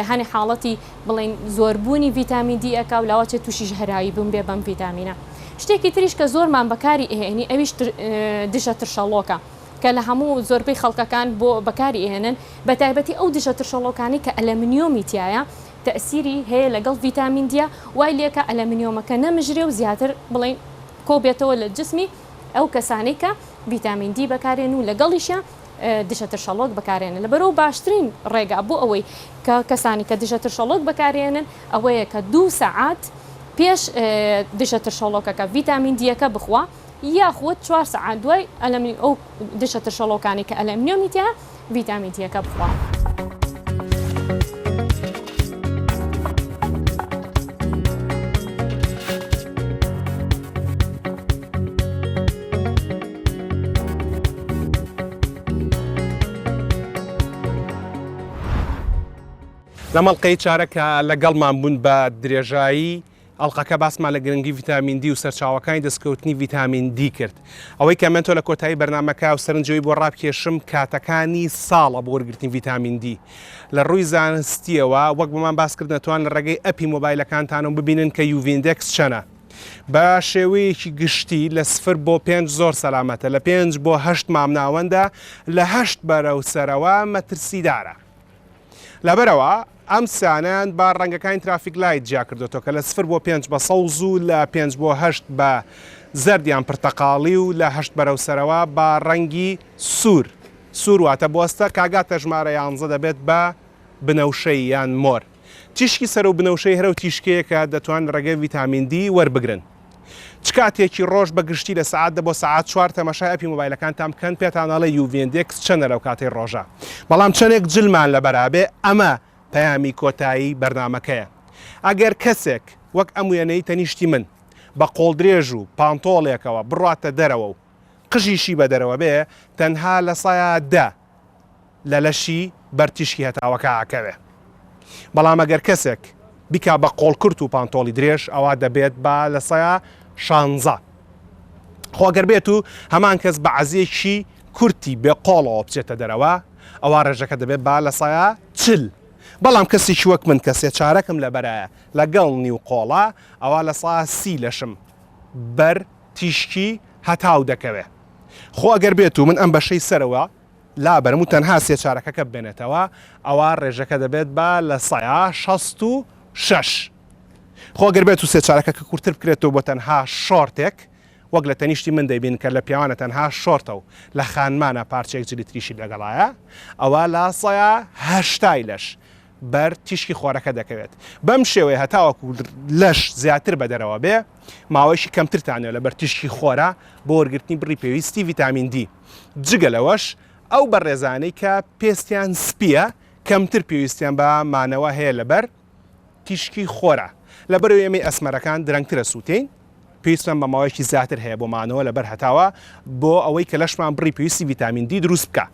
هەنی حاڵەتی بڵین زۆربوونی ڤیتامین دی ئەکا و لاوەچێت تووشی ژهراوی بوون بێ بەم ڤیتامینە. شتێکی تریش کە زۆرمان بەکاری ئێنی ئەویش دژە ترشەڵۆکە کە لە هەموو زۆربەی خەڵکەکان بۆ بەکاری ئێنن بە تایبەتی ئەو دژە ترشەڵۆکانی کە ئەلەمنیۆمی تایە تەسیری هەیە لەگەڵ ڤیتامین دیە وای لێکە ئەلەمنیۆمەکە نەمژرێ و زیاتر بڵین کۆبێتەوە لە جسمی ئەو کەسانی کە ڤیتامین دی بەکارێن و لەگەڵیشە دژە ترشەڵۆک بەکارێنن لەبەرەوە باشترین ڕێگا بۆ ئەوەی کە کەسانی کە دژە ترشەڵۆک بەکارێنن ئەوەیە کە 2 سەعات پێش دژە ترشەڵۆکەکە ڤیتامین دیەکە بخوا یاخود 4 سەعات دوای ئەو دژە ترشەڵۆکانی کە ئەلەمنیۆمی تیا ڤیتامین دیەکە بخوا. لە مەڵقەی چارەکە لەگەڵمان بوون بە درێژایی ئەڵلقەکە باسمان لە گرنگی ڤیتامین دی و سەرچاوەکانی دەستکەوتنی ڤیتامین دی کرد. ئەوەی کە من تۆ لە کۆتایی بەرنامەکە و سەرنجەوەی بۆ ڕابکێشم کاتەکانی ساڵە بۆ وەرگرتنی ڤیتامین دی لە ڕووی زانستیەوە وەک بۆمان باسکرد نەتوان لە ڕێگەی ئەپی مۆبایلەکانتانەوە ببینن کە یوڤیندێکس چەنە. بە شێوەیەکی گشتی لە 0 بۆ 5 زۆر سەلامەتە لە 5 بۆ 8 مامناوەندە لە 8 بەرەو سەرەوە مەترسیدارە. لەبەرەوە ئەم سانیان با ڕەنگەکانی ترافیک لایت جیا کردوەوە کە لە 0 بۆ 5 بە سەوز و لە 5 بۆ 8 بە زەردیان پرتەقاڵی و لە 8 بەرەو سەرەوە بە ڕەنگی سوور واتە بۆستە کاگاتە ژمارە 11 دەبێت بە بنەوشەی یان مۆر. تیشکی سەر و بنەوشەی هەرە و تیشکەیەکە دەتوان ڕێگەی ڤیتامین دی وەربگرن. چ کاتێکی ڕۆژ بەگشتی لە سعات بۆ سعات 4 تەماشای ئەپی مۆبایلەکانتان بکەن پێتانەڵێ یوڤیندێکس چەندە لەو کاتەی ڕۆژە. بەڵام چەندێک جلمان لە بەرابێ ئەمە پەیامی کۆتایی بەرنامەکەیە. ئەگەر کەسێک وەک ئەم وێنەی تەنیشتی من بە قۆڵدرێژ و پانتۆڵێکەوە بڕاتە دەرەوە و قژیشی بە دەرەوە بێ تەنها لە سایە دا لە لەشی بەرتیشکی هەتاوەکە ئاکەوێ. بەڵام ئەگەر کەسێک بیکا بە قۆڵکرت و پانتۆڵی درێژ ئەوە دەبێت بە لە سایە 16. خۆگەر بێت و هەمان کەس بە عەزیەکی کورتی بێ قۆڵەوە بچێتە دەرەوە ئەوە ڕێژەکە دەبێت با لە سایە 40. بەڵام کەسێکی وەک من کەسێ چارەکەم لەبەرایە لەگەڵ نیو قۆڵە ئەوە لە سایە 30 لەشم بەر تیشکی هەتاو دەکەوێت. خۆ ئەگەر بێت و من ئەم بەشەی سەرەوە لابەرم و تەنها سێ چارەکەکە بێنێتەوە ئەوە ڕێژەکە دەبێت بە لە سایە 66. خۆگەر بێت و سێ چارەکە کە کورتتر بکرێتەوە بۆ تەنها شۆرتێک وەک لە تەنیشتی من دەیبین کە لە پیاوانە تەنها شۆرتە و لە خانمانە پارچێک جلی تریشی لەگەڵایە ئەوە لە سایە 80 لەش بەر تیشکی خۆرەکە دەکەوێت. بەم شێوەیە هەتاوەکو لەش زیاتر بە دەرەوە بێ ماوەیەکی کەمترتانێت لە بەر تیشکی خۆرە بۆ وەرگرتنی بڕی پێویستی ڤیتامین دی. جگە لەوەش ئەو بەڕێزانەی کە پێستیان سپیە کەمتر پێویستیان بە مانەوە هەیە لەبەر تیشکی خۆرە. لەبەرەوەی ئێمەی ئەسمەرەکان درەنگترە سووتین پێویستمان بە ماوەیەکی زیاتر هەیە بۆ مانەوە لەبەر هەتاوە بۆ ئەوەی کە لەشمان بڕی پێویستی ڤیتامین دی دروست بکە.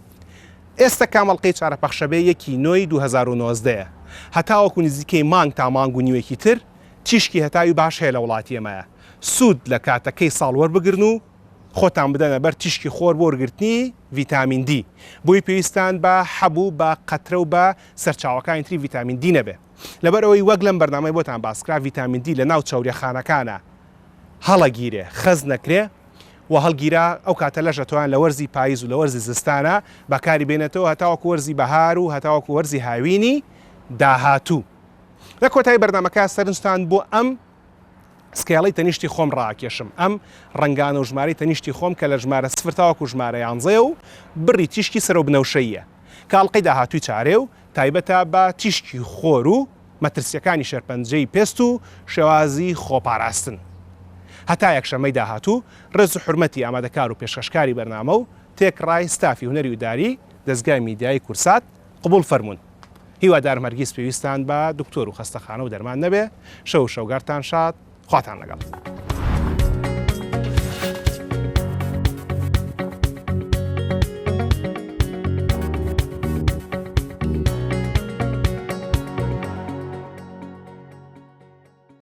ئێستا کامەڵقەی چارەپەخشەبێ 1/9/2019 هەتاوەکو نزیکەی مانگ تا مانگ و نیوەیەکی تر تیشکی هەتاوی باش هەیە لە وڵاتی ئێمەیە. سوود لە کاتەکەی ساڵ وەربگرن و خۆتان بدەنە بەر تیشکی خۆر بۆ وەرگرتنی ڤیتامین دی بۆی پێویستان بە حەبوو بە قەترە و بە سەرچاوەکانی تری ڤیتامین دی نەبێ. لەبەرەوەی وەک لەم بەرنامەی بۆتان باسکرا ڤیتامین دی لە ناو چاوریەخانەکانە هەڵەگیرێ خەز نەکرێ و هەڵگیرا ئەو کاتە لەژەتوان لە وەرزی پاییز و لە وەرزی زستانە بەکاری بێنێتەوە هەتاوەکو وەرزی بەهار و هەتاوەکو وەرزی هاوینی داهاتوو. لە کۆتایی بەردامەکە سەرنجتان بۆ ئەم سکێڵەی تەنیشتی خۆم ڕاکێشم ئەم ڕنگانە و ژماری تەنیشتی خۆم کە لە ژمارە 0 تاوەکو ژمارە 11 و بڕی تیشکی سەر و بنەوشەیە کاڵقەی داهاتووی چارێ و تایبەتە بە تیشکی خۆر و مەترسیەکانی شەرپەنجەی پێست و شێوازی خۆپاراستن. هەتا یەکشەمەی داهاتوو ڕێز و حورمەتی ئامادەکار و پێشکەشکاری بەرنامە و تێکڕای ستافی هونەری و داری دەستگای میدیای کورسات قبول فەرمونون. هیوادارم هەرگیز پێویستان بە دکتۆر و خەستەخانە و دەرمان نەبێ. شەو شەوگارتان شاد خواتان لەگەڵ.